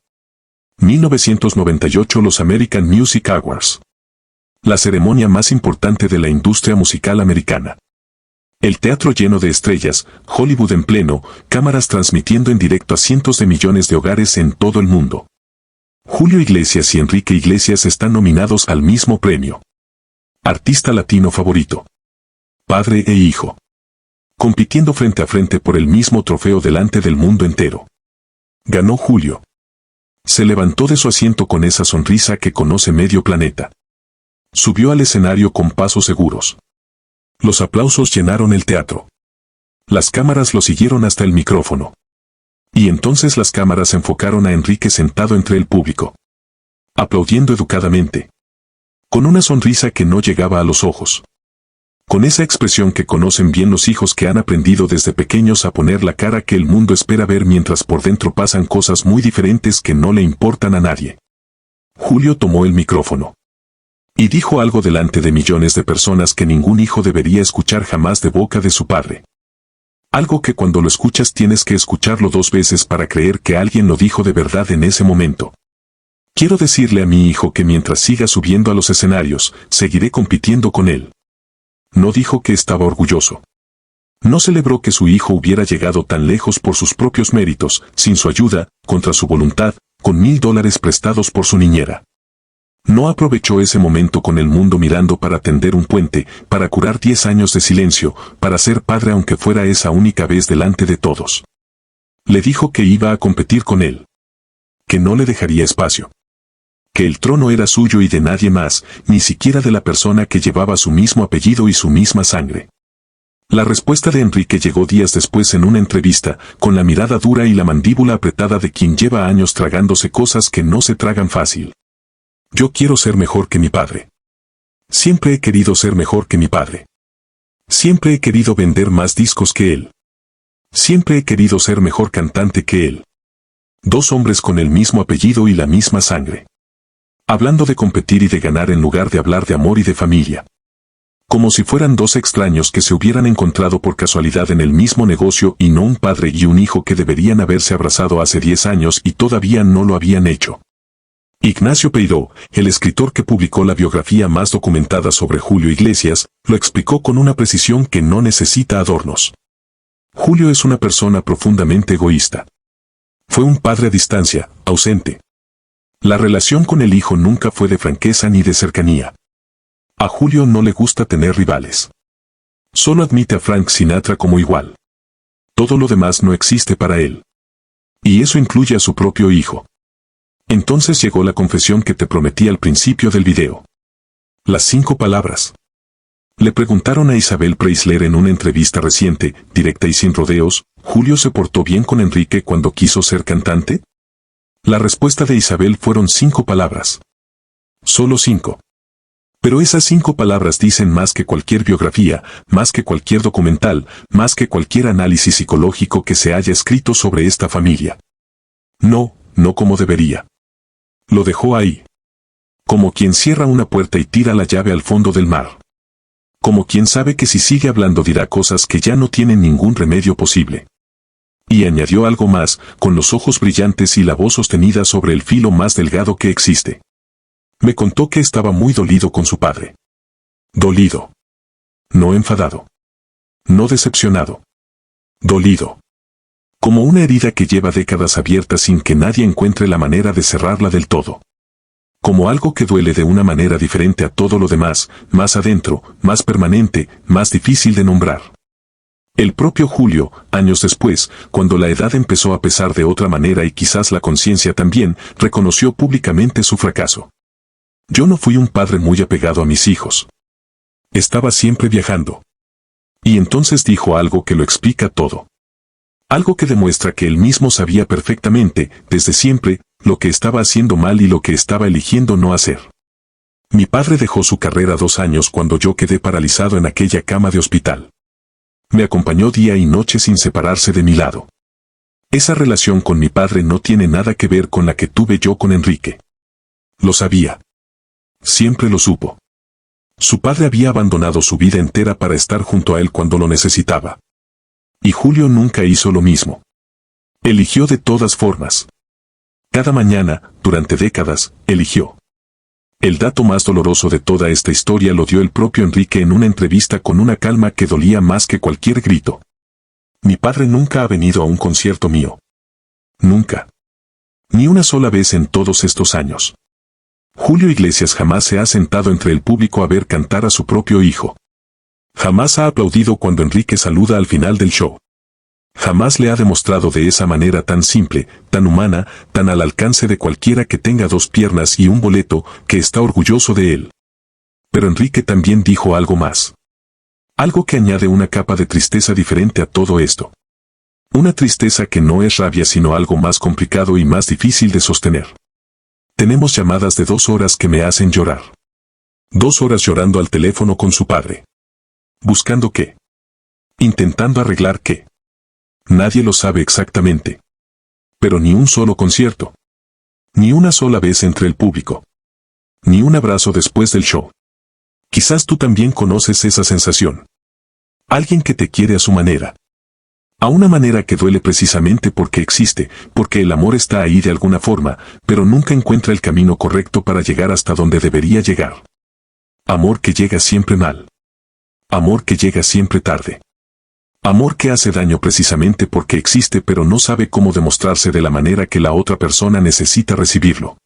1998 Los American Music Awards. La ceremonia más importante de la industria musical americana. El teatro lleno de estrellas, Hollywood en pleno, cámaras transmitiendo en directo a cientos de millones de hogares en todo el mundo. Julio Iglesias y Enrique Iglesias están nominados al mismo premio. Artista latino favorito. Padre e hijo. Compitiendo frente a frente por el mismo trofeo delante del mundo entero. Ganó Julio. Se levantó de su asiento con esa sonrisa que conoce medio planeta. Subió al escenario con pasos seguros. Los aplausos llenaron el teatro. Las cámaras lo siguieron hasta el micrófono. Y entonces las cámaras enfocaron a Enrique sentado entre el público. Aplaudiendo educadamente. Con una sonrisa que no llegaba a los ojos. Con esa expresión que conocen bien los hijos que han aprendido desde pequeños a poner la cara que el mundo espera ver mientras por dentro pasan cosas muy diferentes que no le importan a nadie. Julio tomó el micrófono. Y dijo algo delante de millones de personas que ningún hijo debería escuchar jamás de boca de su padre. Algo que cuando lo escuchas tienes que escucharlo 2 veces para creer que alguien lo dijo de verdad en ese momento. Quiero decirle a mi hijo que mientras siga subiendo a los escenarios, seguiré compitiendo con él. No dijo que estaba orgulloso. No celebró que su hijo hubiera llegado tan lejos por sus propios méritos, sin su ayuda, contra su voluntad, con $1000 prestados por su niñera. No aprovechó ese momento con el mundo mirando para tender un puente, para curar 10 años de silencio, para ser padre aunque fuera esa única vez delante de todos. Le dijo que iba a competir con él. Que no le dejaría espacio. Que el trono era suyo y de nadie más, ni siquiera de la persona que llevaba su mismo apellido y su misma sangre. La respuesta de Enrique llegó días después en una entrevista, con la mirada dura y la mandíbula apretada de quien lleva años tragándose cosas que no se tragan fácil. Yo quiero ser mejor que mi padre. Siempre he querido ser mejor que mi padre. Siempre he querido vender más discos que él. Siempre he querido ser mejor cantante que él. 2 hombres con el mismo apellido y la misma sangre. Hablando de competir y de ganar en lugar de hablar de amor y de familia. Como si fueran 2 extraños que se hubieran encontrado por casualidad en el mismo negocio y no un padre y un hijo que deberían haberse abrazado hace 10 años y todavía no lo habían hecho. Ignacio Peiró, el escritor que publicó la biografía más documentada sobre Julio Iglesias, lo explicó con una precisión que no necesita adornos. Julio es una persona profundamente egoísta. Fue un padre a distancia, ausente. La relación con el hijo nunca fue de franqueza ni de cercanía. A Julio no le gusta tener rivales. Solo admite a Frank Sinatra como igual. Todo lo demás no existe para él. Y eso incluye a su propio hijo. Entonces llegó la confesión que te prometí al principio del video. Las 5 palabras. Le preguntaron a Isabel Preisler en una entrevista reciente, directa y sin rodeos, ¿Julio se portó bien con Enrique cuando quiso ser cantante? La respuesta de Isabel fueron 5 palabras. Solo 5. Pero esas 5 palabras dicen más que cualquier biografía, más que cualquier documental, más que cualquier análisis psicológico que se haya escrito sobre esta familia. No como debería. Lo dejó ahí. Como quien cierra una puerta y tira la llave al fondo del mar. Como quien sabe que si sigue hablando dirá cosas que ya no tienen ningún remedio posible. Y añadió algo más, con los ojos brillantes y la voz sostenida sobre el filo más delgado que existe. Me contó que estaba muy dolido con su padre. Dolido. No enfadado. No decepcionado. Dolido. Como una herida que lleva décadas abierta sin que nadie encuentre la manera de cerrarla del todo. Como algo que duele de una manera diferente a todo lo demás, más adentro, más permanente, más difícil de nombrar. El propio Julio, años después, cuando la edad empezó a pesar de otra manera y quizás la conciencia también, reconoció públicamente su fracaso. Yo no fui un padre muy apegado a mis hijos. Estaba siempre viajando. Y entonces dijo algo que lo explica todo. Algo que demuestra que él mismo sabía perfectamente, desde siempre, lo que estaba haciendo mal y lo que estaba eligiendo no hacer. Mi padre dejó su carrera 2 años cuando yo quedé paralizado en aquella cama de hospital. Me acompañó día y noche sin separarse de mi lado. Esa relación con mi padre no tiene nada que ver con la que tuve yo con Enrique. Lo sabía. Siempre lo supo. Su padre había abandonado su vida entera para estar junto a él cuando lo necesitaba. Y Julio nunca hizo lo mismo. Eligió de todas formas. Cada mañana, durante décadas, eligió. El dato más doloroso de toda esta historia lo dio el propio Enrique en una entrevista con una calma que dolía más que cualquier grito. Mi padre nunca ha venido a un concierto mío. Nunca. Ni una sola vez en todos estos años. Julio Iglesias jamás se ha sentado entre el público a ver cantar a su propio hijo. Jamás ha aplaudido cuando Enrique saluda al final del show. Jamás le ha demostrado de esa manera tan simple, tan humana, tan al alcance de cualquiera que tenga 2 piernas y un boleto, que está orgulloso de él. Pero Enrique también dijo algo más. Algo que añade una capa de tristeza diferente a todo esto. Una tristeza que no es rabia sino algo más complicado y más difícil de sostener. Tenemos llamadas de 2 horas que me hacen llorar. 2 horas llorando al teléfono con su padre. ¿Buscando qué? ¿Intentando arreglar qué? Nadie lo sabe exactamente. Pero ni un solo concierto. Ni una sola vez entre el público. Ni un abrazo después del show. Quizás tú también conoces esa sensación. Alguien que te quiere a su manera. A una manera que duele precisamente porque existe, porque el amor está ahí de alguna forma, pero nunca encuentra el camino correcto para llegar hasta donde debería llegar. Amor que llega siempre mal. Amor que llega siempre tarde. Amor que hace daño precisamente porque existe pero no sabe cómo demostrarse de la manera que la otra persona necesita recibirlo.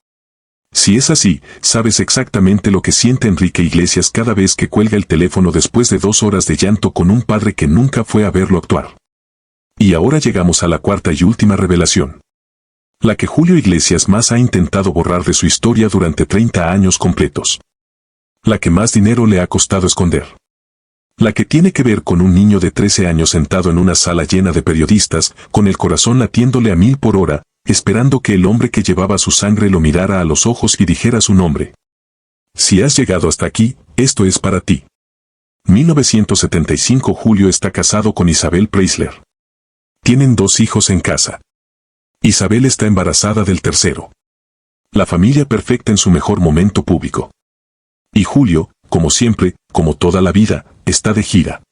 Si es así, sabes exactamente lo que siente Enrique Iglesias cada vez que cuelga el teléfono después de 2 horas de llanto con un padre que nunca fue a verlo actuar. Y ahora llegamos a la cuarta y última revelación. La que Julio Iglesias más ha intentado borrar de su historia durante 30 años completos. La que más dinero le ha costado esconder. La que tiene que ver con un niño de 13 años sentado en una sala llena de periodistas, con el corazón latiéndole a 1000 por hora, esperando que el hombre que llevaba su sangre lo mirara a los ojos y dijera su nombre. Si has llegado hasta aquí, esto es para ti. 1975 Julio está casado con Isabel Preisler. Tienen 2 hijos en casa. Isabel está embarazada del tercero. La familia perfecta en su mejor momento público. Y Julio, como siempre, como toda la vida, está de gira.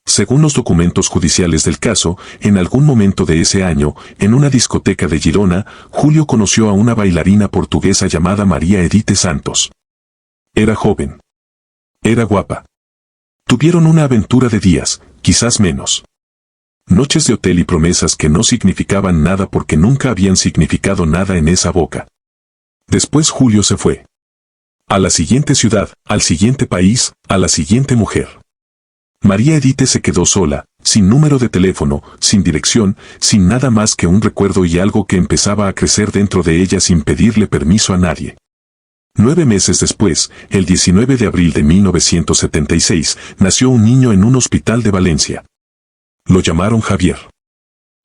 Según los documentos judiciales del caso, en algún momento de ese año, en una discoteca de Girona, Julio conoció a una bailarina portuguesa llamada María Edite Santos. Era joven. Era guapa. Tuvieron una aventura de días, quizás menos. Noches de hotel y promesas que no significaban nada porque nunca habían significado nada en esa boca. Después Julio se fue. A la siguiente ciudad, al siguiente país, a la siguiente mujer. María Edite se quedó sola, sin número de teléfono, sin dirección, sin nada más que un recuerdo y algo que empezaba a crecer dentro de ella sin pedirle permiso a nadie. 9 meses después, el 19 de abril de 1976, nació un niño en un hospital de Valencia. Lo llamaron Javier.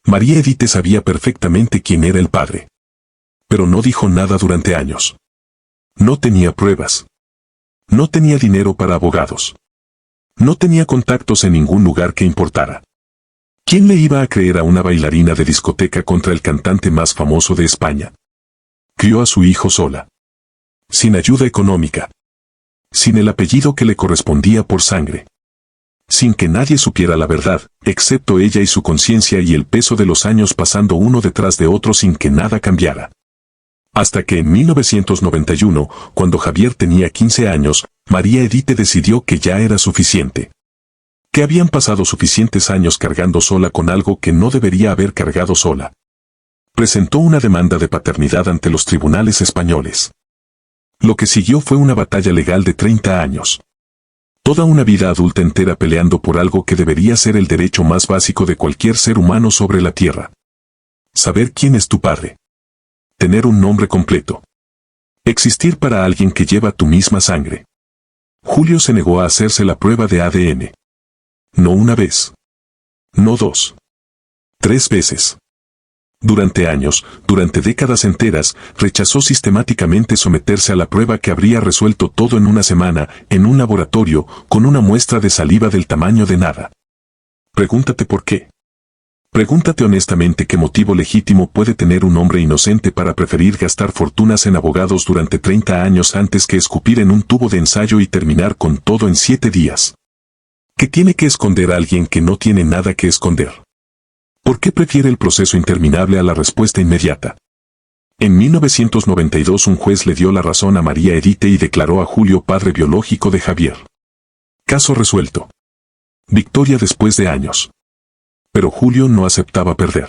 María Edite sabía perfectamente quién era el padre. Pero no dijo nada durante años. No tenía pruebas. No tenía dinero para abogados. No tenía contactos en ningún lugar que importara. ¿Quién le iba a creer a una bailarina de discoteca contra el cantante más famoso de España? Crió a su hijo sola. Sin ayuda económica. Sin el apellido que le correspondía por sangre. Sin que nadie supiera la verdad, excepto ella y su conciencia y el peso de los años pasando uno detrás de otro sin que nada cambiara. Hasta que en 1991, cuando Javier tenía 15 años, María Edite decidió que ya era suficiente. Que habían pasado suficientes años cargando sola con algo que no debería haber cargado sola. Presentó una demanda de paternidad ante los tribunales españoles. Lo que siguió fue una batalla legal de 30 años. Toda una vida adulta entera peleando por algo que debería ser el derecho más básico de cualquier ser humano sobre la tierra. Saber quién es tu padre. Tener un nombre completo. Existir para alguien que lleva tu misma sangre. Julio se negó a hacerse la prueba de ADN. No una vez. No 2. 3 veces. Durante años, durante décadas enteras, rechazó sistemáticamente someterse a la prueba que habría resuelto todo en una semana, en un laboratorio, con una muestra de saliva del tamaño de nada. Pregúntate por qué. Pregúntate honestamente qué motivo legítimo puede tener un hombre inocente para preferir gastar fortunas en abogados durante 30 años antes que escupir en un tubo de ensayo y terminar con todo en 7 días. ¿Qué tiene que esconder a alguien que no tiene nada que esconder? ¿Por qué prefiere el proceso interminable a la respuesta inmediata? En 1992 un juez le dio la razón a María Edite y declaró a Julio padre biológico de Javier. Caso resuelto. Victoria después de años. Pero Julio no aceptaba perder.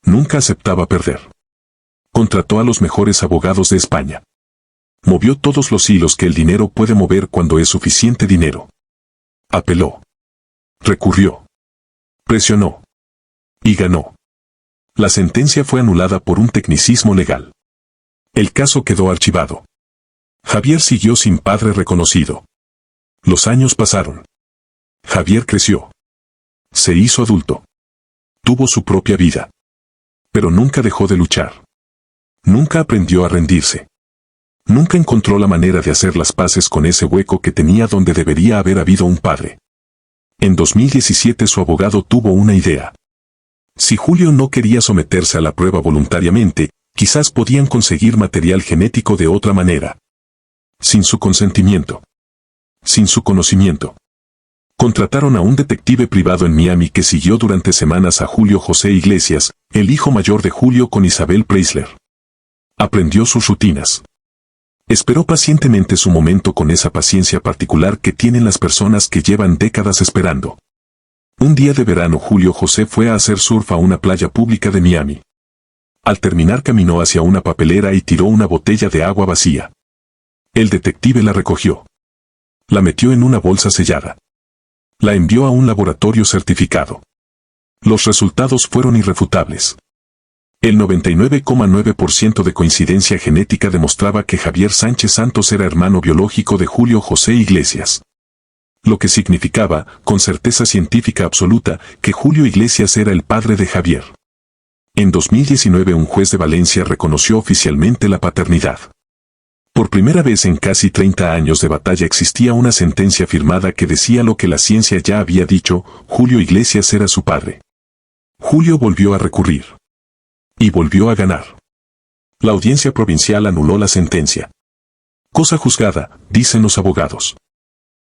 Nunca aceptaba perder. Contrató a los mejores abogados de España. Movió todos los hilos que el dinero puede mover cuando es suficiente dinero. Apeló. Recurrió. Presionó. Y ganó. La sentencia fue anulada por un tecnicismo legal. El caso quedó archivado. Javier siguió sin padre reconocido. Los años pasaron. Javier creció. Se hizo adulto. Tuvo su propia vida. Pero nunca dejó de luchar. Nunca aprendió a rendirse. Nunca encontró la manera de hacer las paces con ese hueco que tenía donde debería haber habido un padre. En 2017 su abogado tuvo una idea. Si Julio no quería someterse a la prueba voluntariamente, quizás podían conseguir material genético de otra manera. Sin su consentimiento. Sin su conocimiento. Contrataron a un detective privado en Miami que siguió durante semanas a Julio José Iglesias, el hijo mayor de Julio, con Isabel Preisler. Aprendió sus rutinas. Esperó pacientemente su momento con esa paciencia particular que tienen las personas que llevan décadas esperando. Un día de verano Julio José fue a hacer surf a una playa pública de Miami. Al terminar caminó hacia una papelera y tiró una botella de agua vacía. El detective la recogió. La metió en una bolsa sellada. La envió a un laboratorio certificado. Los resultados fueron irrefutables. El 99,9% de coincidencia genética demostraba que Javier Sánchez Santos era hermano biológico de Julio José Iglesias. Lo que significaba, con certeza científica absoluta, que Julio Iglesias era el padre de Javier. En 2019 un juez de Valencia reconoció oficialmente la paternidad. Por primera vez en casi 30 años de batalla existía una sentencia firmada que decía lo que la ciencia ya había dicho: Julio Iglesias era su padre. Julio volvió a recurrir. Y volvió a ganar. La audiencia provincial anuló la sentencia. Cosa juzgada, dicen los abogados.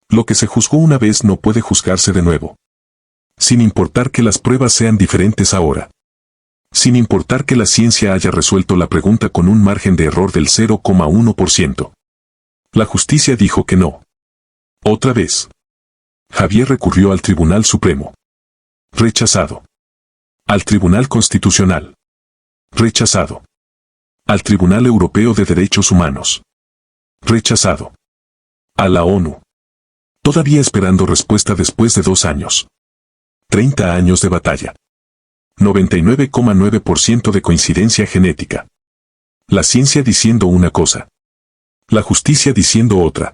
Lo que se juzgó una vez no puede juzgarse de nuevo. Sin importar que las pruebas sean diferentes ahora. Sin importar que la ciencia haya resuelto la pregunta con un margen de error del 0,1%. La justicia dijo que no. Otra vez. Javier recurrió al Tribunal Supremo. Rechazado. Al Tribunal Constitucional. Rechazado. Al Tribunal Europeo de Derechos Humanos. Rechazado. A la ONU. Todavía esperando respuesta después de 2 años. 30 años de batalla. 99,9% de coincidencia genética. La ciencia diciendo una cosa. La justicia diciendo otra.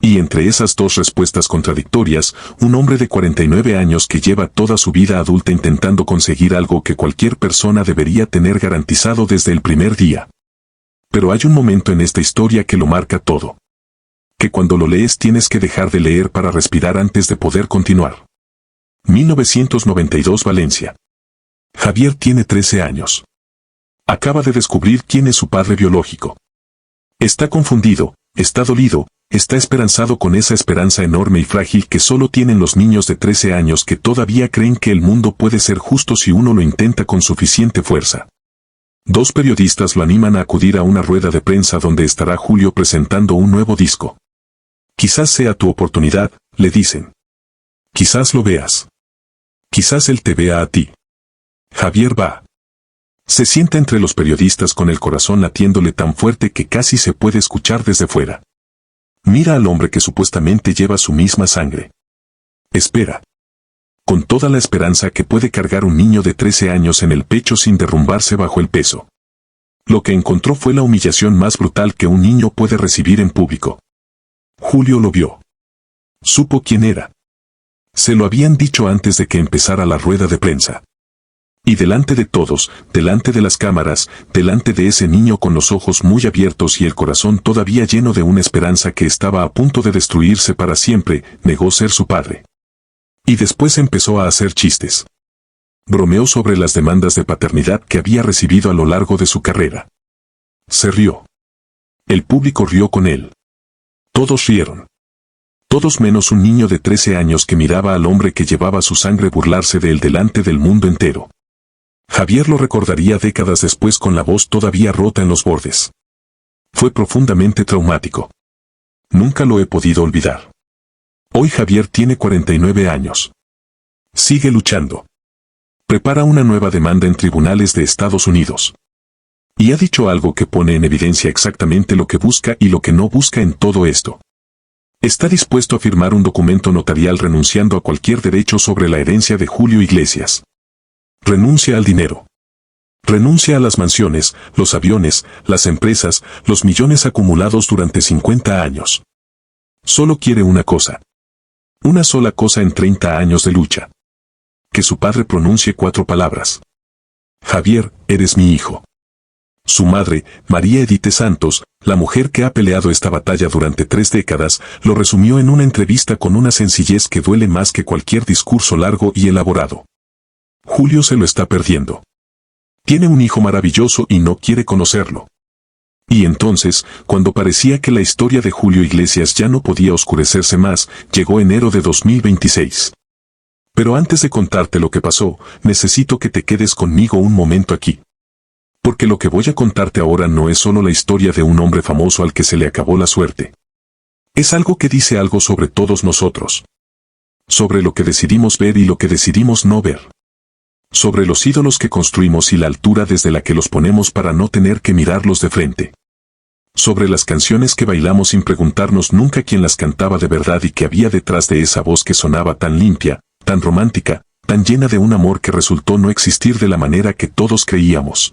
Y entre esas dos respuestas contradictorias, un hombre de 49 años que lleva toda su vida adulta intentando conseguir algo que cualquier persona debería tener garantizado desde el primer día. Pero hay un momento en esta historia que lo marca todo. Que cuando lo lees tienes que dejar de leer para respirar antes de poder continuar. 1992 Valencia. Javier tiene 13 años. Acaba de descubrir quién es su padre biológico. Está confundido, está dolido, está esperanzado con esa esperanza enorme y frágil que solo tienen los niños de 13 años que todavía creen que el mundo puede ser justo si uno lo intenta con suficiente fuerza. 2 periodistas lo animan a acudir a una rueda de prensa donde estará Julio presentando un nuevo disco. Quizás sea tu oportunidad, le dicen. Quizás lo veas. Quizás él te vea a ti. Javier va. Se sienta entre los periodistas con el corazón latiéndole tan fuerte que casi se puede escuchar desde fuera. Mira al hombre que supuestamente lleva su misma sangre. Espera. Con toda la esperanza que puede cargar un niño de 13 años en el pecho sin derrumbarse bajo el peso. Lo que encontró fue la humillación más brutal que un niño puede recibir en público. Julio lo vio. Supo quién era. Se lo habían dicho antes de que empezara la rueda de prensa. Y delante de todos, delante de las cámaras, delante de ese niño con los ojos muy abiertos y el corazón todavía lleno de una esperanza que estaba a punto de destruirse para siempre, negó ser su padre. Y después empezó a hacer chistes. Bromeó sobre las demandas de paternidad que había recibido a lo largo de su carrera. Se rió. El público rió con él. Todos rieron. Todos menos un niño de 13 años que miraba al hombre que llevaba su sangre burlarse de él delante del mundo entero. Javier lo recordaría décadas después con la voz todavía rota en los bordes. Fue profundamente traumático. Nunca lo he podido olvidar. Hoy Javier tiene 49 años. Sigue luchando. Prepara una nueva demanda en tribunales de Estados Unidos. Y ha dicho algo que pone en evidencia exactamente lo que busca y lo que no busca en todo esto. Está dispuesto a firmar un documento notarial renunciando a cualquier derecho sobre la herencia de Julio Iglesias. Renuncia al dinero. Renuncia a las mansiones, los aviones, las empresas, los millones acumulados durante 50 años. Solo quiere una cosa. Una sola cosa en 30 años de lucha. Que su padre pronuncie 4 palabras. Javier, eres mi hijo. Su madre, María Edith Santos, la mujer que ha peleado esta batalla durante 3 décadas, lo resumió en una entrevista con una sencillez que duele más que cualquier discurso largo y elaborado. Julio se lo está perdiendo. Tiene un hijo maravilloso y no quiere conocerlo. Y entonces, cuando parecía que la historia de Julio Iglesias ya no podía oscurecerse más, llegó enero de 2026. Pero antes de contarte lo que pasó, necesito que te quedes conmigo un momento aquí. Porque lo que voy a contarte ahora no es solo la historia de un hombre famoso al que se le acabó la suerte. Es algo que dice algo sobre todos nosotros. Sobre lo que decidimos ver y lo que decidimos no ver. Sobre los ídolos que construimos y la altura desde la que los ponemos para no tener que mirarlos de frente. Sobre las canciones que bailamos sin preguntarnos nunca quién las cantaba de verdad y que había detrás de esa voz que sonaba tan limpia, tan romántica, tan llena de un amor que resultó no existir de la manera que todos creíamos.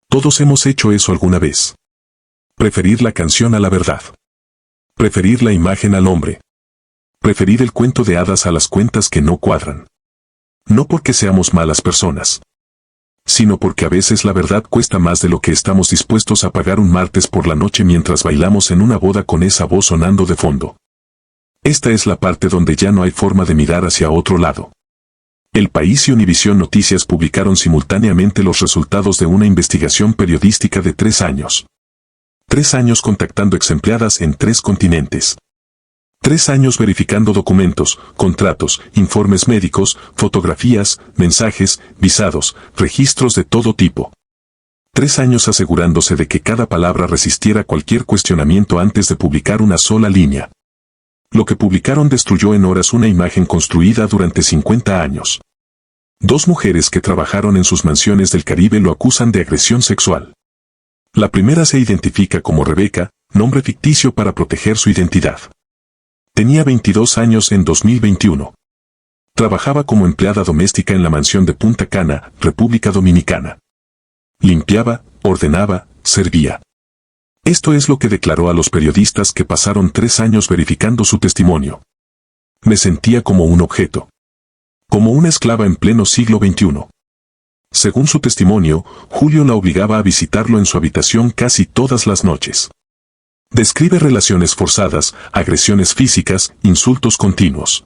Todos hemos hecho eso alguna vez. Preferir la canción a la verdad. Preferir la imagen al hombre. Preferir el cuento de hadas a las cuentas que no cuadran. No porque seamos malas personas, sino porque a veces la verdad cuesta más de lo que estamos dispuestos a pagar un martes por la noche mientras bailamos en una boda con esa voz sonando de fondo. Esta es la parte donde ya no hay forma de mirar hacia otro lado. El País y Univisión Noticias publicaron simultáneamente los resultados de una investigación periodística de 3 años. 3 años contactando exempleadas en 3 continentes. 3 años verificando documentos, contratos, informes médicos, fotografías, mensajes, visados, registros de todo tipo. 3 años asegurándose de que cada palabra resistiera cualquier cuestionamiento antes de publicar una sola línea. Lo que publicaron destruyó en horas una imagen construida durante 50 años. 2 mujeres que trabajaron en sus mansiones del Caribe lo acusan de agresión sexual. La primera se identifica como Rebeca, nombre ficticio para proteger su identidad. Tenía 22 años en 2021. Trabajaba como empleada doméstica en la mansión de Punta Cana, República Dominicana. Limpiaba, ordenaba, servía. Esto es lo que declaró a los periodistas que pasaron 3 años verificando su testimonio. Me sentía como un objeto. Como una esclava en pleno siglo XXI. Según su testimonio, Julio la obligaba a visitarlo en su habitación casi todas las noches. Describe relaciones forzadas, agresiones físicas, insultos continuos.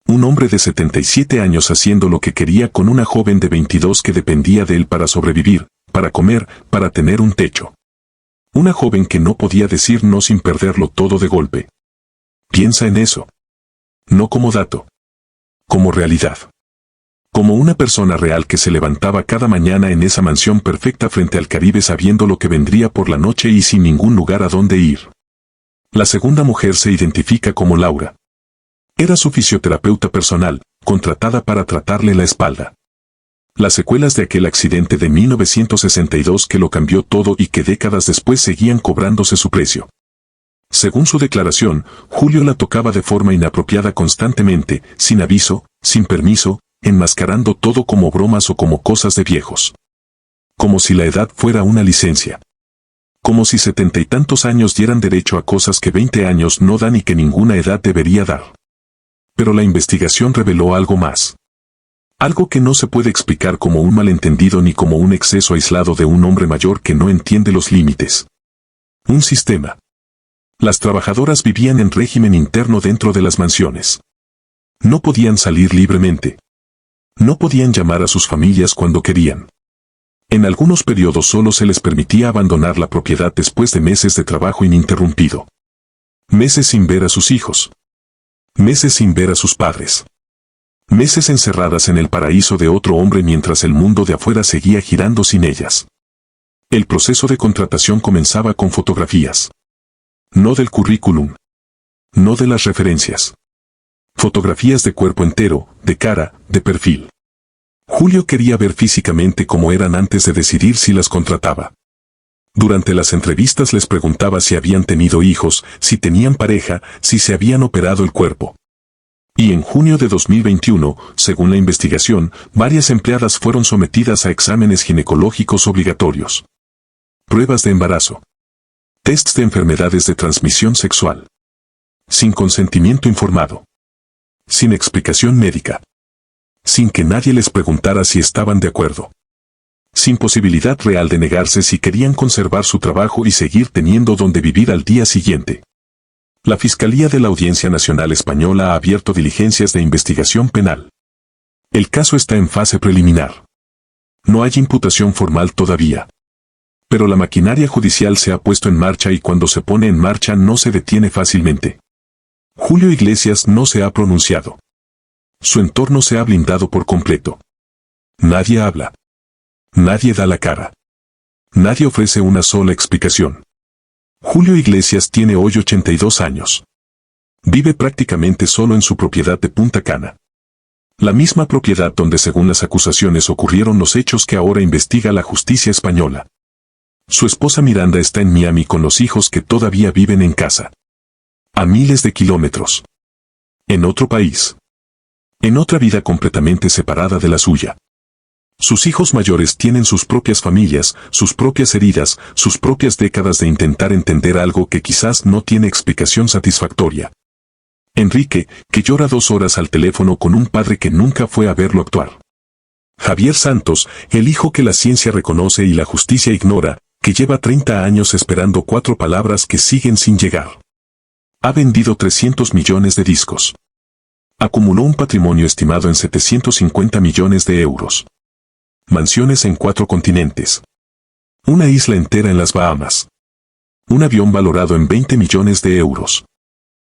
Un hombre de 77 años haciendo lo que quería con una joven de 22 que dependía de él para sobrevivir, para comer, para tener un techo. Una joven que no podía decir no sin perderlo todo de golpe. Piensa en eso. No como dato. Como realidad. Como una persona real que se levantaba cada mañana en esa mansión perfecta frente al Caribe sabiendo lo que vendría por la noche y sin ningún lugar a dónde ir. La segunda mujer se identifica como Laura. Era su fisioterapeuta personal, contratada para tratarle la espalda. Las secuelas de aquel accidente de 1962 que lo cambió todo y que décadas después seguían cobrándose su precio. Según su declaración, Julio la tocaba de forma inapropiada constantemente, sin aviso, sin permiso, enmascarando todo como bromas o como cosas de viejos. Como si la edad fuera una licencia. Como si 70 y tantos años dieran derecho a cosas que 20 años no dan y que ninguna edad debería dar. Pero la investigación reveló algo más. Algo que no se puede explicar como un malentendido ni como un exceso aislado de un hombre mayor que no entiende los límites. Un sistema. Las trabajadoras vivían en régimen interno dentro de las mansiones. No podían salir libremente. No podían llamar a sus familias cuando querían. En algunos periodos solo se les permitía abandonar la propiedad después de meses de trabajo ininterrumpido. Meses sin ver a sus hijos. Meses sin ver a sus padres. Meses encerradas en el paraíso de otro hombre mientras el mundo de afuera seguía girando sin ellas. El proceso de contratación comenzaba con fotografías. No del currículum. No de las referencias. Fotografías de cuerpo entero, de cara, de perfil. Julio quería ver físicamente cómo eran antes de decidir si las contrataba. Durante las entrevistas les preguntaba si habían tenido hijos, si tenían pareja, si se habían operado el cuerpo. Y en junio de 2021, según la investigación, varias empleadas fueron sometidas a exámenes ginecológicos obligatorios. Pruebas de embarazo. Tests de enfermedades de transmisión sexual. Sin consentimiento informado. Sin explicación médica. Sin que nadie les preguntara si estaban de acuerdo. sin posibilidad real de negarse si querían conservar su trabajo y seguir teniendo donde vivir al día siguiente. La Fiscalía de la Audiencia Nacional Española ha abierto diligencias de investigación penal. El caso está en fase preliminar. No hay imputación formal todavía. Pero la maquinaria judicial se ha puesto en marcha y cuando se pone en marcha no se detiene fácilmente. Julio Iglesias no se ha pronunciado. Su entorno se ha blindado por completo. Nadie habla. Nadie da la cara. Nadie ofrece una sola explicación. Julio Iglesias tiene hoy 82 años. Vive prácticamente solo en su propiedad de Punta Cana. La misma propiedad donde según las acusaciones ocurrieron los hechos que ahora investiga la justicia española. Su esposa Miranda está en Miami con los hijos que todavía viven en casa. A miles de kilómetros. En otro país. En otra vida completamente separada de la suya. Sus hijos mayores tienen sus propias familias, sus propias heridas, sus propias décadas de intentar entender algo que quizás no tiene explicación satisfactoria. Enrique, que llora 2 horas al teléfono con un padre que nunca fue a verlo actuar. Javier Santos, el hijo que la ciencia reconoce y la justicia ignora, que lleva 30 años esperando 4 palabras que siguen sin llegar. Ha vendido 300 millones de discos. Acumuló un patrimonio estimado en 750 millones de euros. Mansiones en 4 continentes. Una isla entera en las Bahamas. Un avión valorado en 20 millones de euros.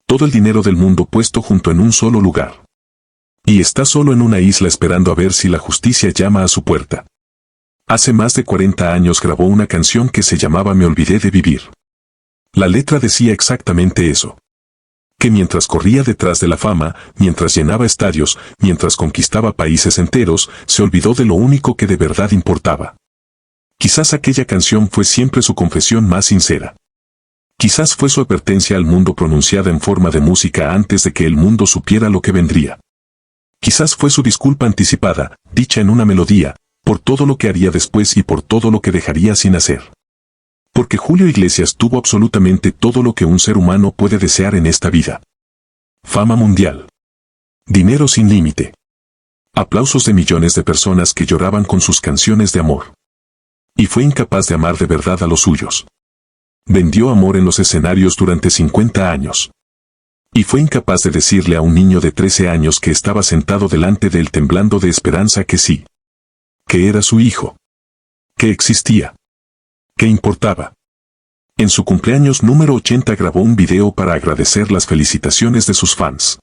Todo el dinero del mundo puesto junto en un solo lugar. Y está solo en una isla esperando a ver si la justicia llama a su puerta. Hace más de 40 años grabó una canción que se llamaba Me olvidé de vivir. La letra decía exactamente eso. Que mientras corría detrás de la fama, mientras llenaba estadios, mientras conquistaba países enteros, se olvidó de lo único que de verdad importaba. Quizás aquella canción fue siempre su confesión más sincera. Quizás fue su advertencia al mundo pronunciada en forma de música antes de que el mundo supiera lo que vendría. Quizás fue su disculpa anticipada, dicha en una melodía, por todo lo que haría después y por todo lo que dejaría sin hacer. Porque Julio Iglesias tuvo absolutamente todo lo que un ser humano puede desear en esta vida. Fama mundial. Dinero sin límite. Aplausos de millones de personas que lloraban con sus canciones de amor. Y fue incapaz de amar de verdad a los suyos. Vendió amor en los escenarios durante 50 años. Y fue incapaz de decirle a un niño de 13 años que estaba sentado delante de él temblando de esperanza que sí. Que era su hijo. Que existía. ¿Qué importaba? En su cumpleaños número 80 grabó un video para agradecer las felicitaciones de sus fans.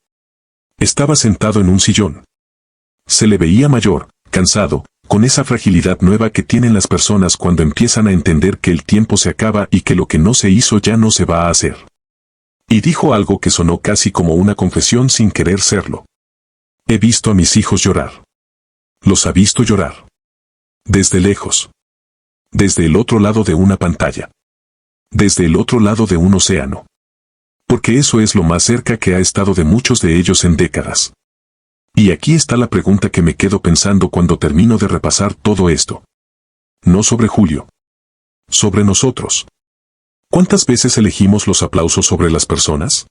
Estaba sentado en un sillón. Se le veía mayor, cansado, con esa fragilidad nueva que tienen las personas cuando empiezan a entender que el tiempo se acaba y que lo que no se hizo ya no se va a hacer. Y dijo algo que sonó casi como una confesión sin querer serlo. He visto a mis hijos llorar. Los ha visto llorar. Desde lejos. Desde el otro lado de una pantalla. Desde el otro lado de un océano. Porque eso es lo más cerca que ha estado de muchos de ellos en décadas. Y aquí está la pregunta que me quedo pensando cuando termino de repasar todo esto. No sobre Julio. Sobre nosotros. ¿Cuántas veces elegimos los aplausos sobre las personas?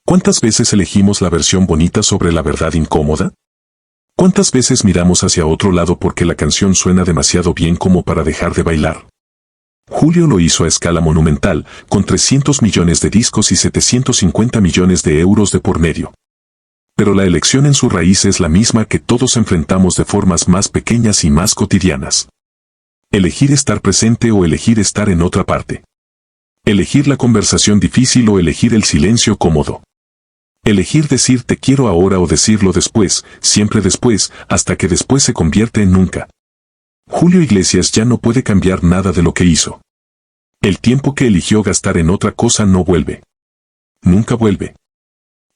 ¿Cuántas veces elegimos la versión bonita sobre la verdad incómoda? ¿Cuántas veces miramos hacia otro lado porque la canción suena demasiado bien como para dejar de bailar? Julio lo hizo a escala monumental, con 300 millones de discos y 750 millones de euros de por medio. Pero la elección en su raíz es la misma que todos enfrentamos de formas más pequeñas y más cotidianas. Elegir estar presente o elegir estar en otra parte. Elegir la conversación difícil o elegir el silencio cómodo. Elegir decir te quiero ahora o decirlo después, siempre después, hasta que después se convierte en nunca. Julio Iglesias ya no puede cambiar nada de lo que hizo. El tiempo que eligió gastar en otra cosa no vuelve. Nunca vuelve.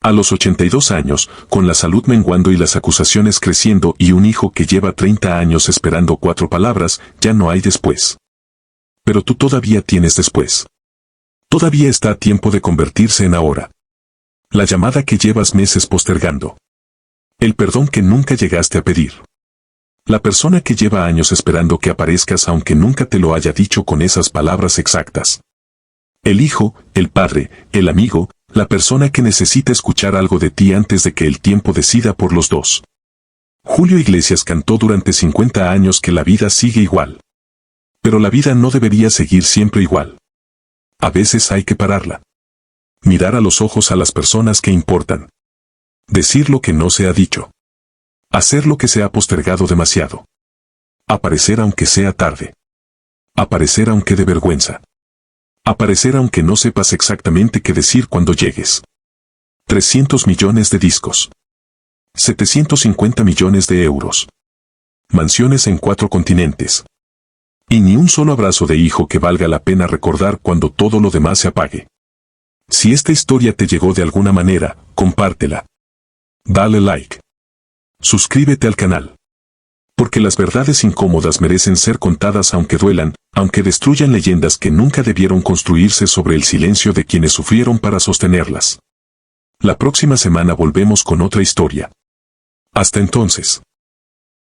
A los 82 años, con la salud menguando y las acusaciones creciendo y un hijo que lleva 30 años esperando 4 palabras, ya no hay después. Pero tú todavía tienes después. Todavía está a tiempo de convertirse en ahora. La llamada que llevas meses postergando. El perdón que nunca llegaste a pedir. La persona que lleva años esperando que aparezcas aunque nunca te lo haya dicho con esas palabras exactas. El hijo, el padre, el amigo, la persona que necesita escuchar algo de ti antes de que el tiempo decida por los dos. Julio Iglesias cantó durante 50 años que la vida sigue igual. Pero la vida no debería seguir siempre igual. A veces hay que pararla. Mirar a los ojos a las personas que importan. Decir lo que no se ha dicho. Hacer lo que se ha postergado demasiado. Aparecer aunque sea tarde. Aparecer aunque de vergüenza. Aparecer aunque no sepas exactamente qué decir cuando llegues. 300 millones de discos. 750 millones de euros. Mansiones en 4 continentes. Y ni un solo abrazo de hijo que valga la pena recordar cuando todo lo demás se apague. Si esta historia te llegó de alguna manera, compártela. Dale like. Suscríbete al canal. Porque las verdades incómodas merecen ser contadas aunque duelan, aunque destruyan leyendas que nunca debieron construirse sobre el silencio de quienes sufrieron para sostenerlas. La próxima semana volvemos con otra historia. Hasta entonces.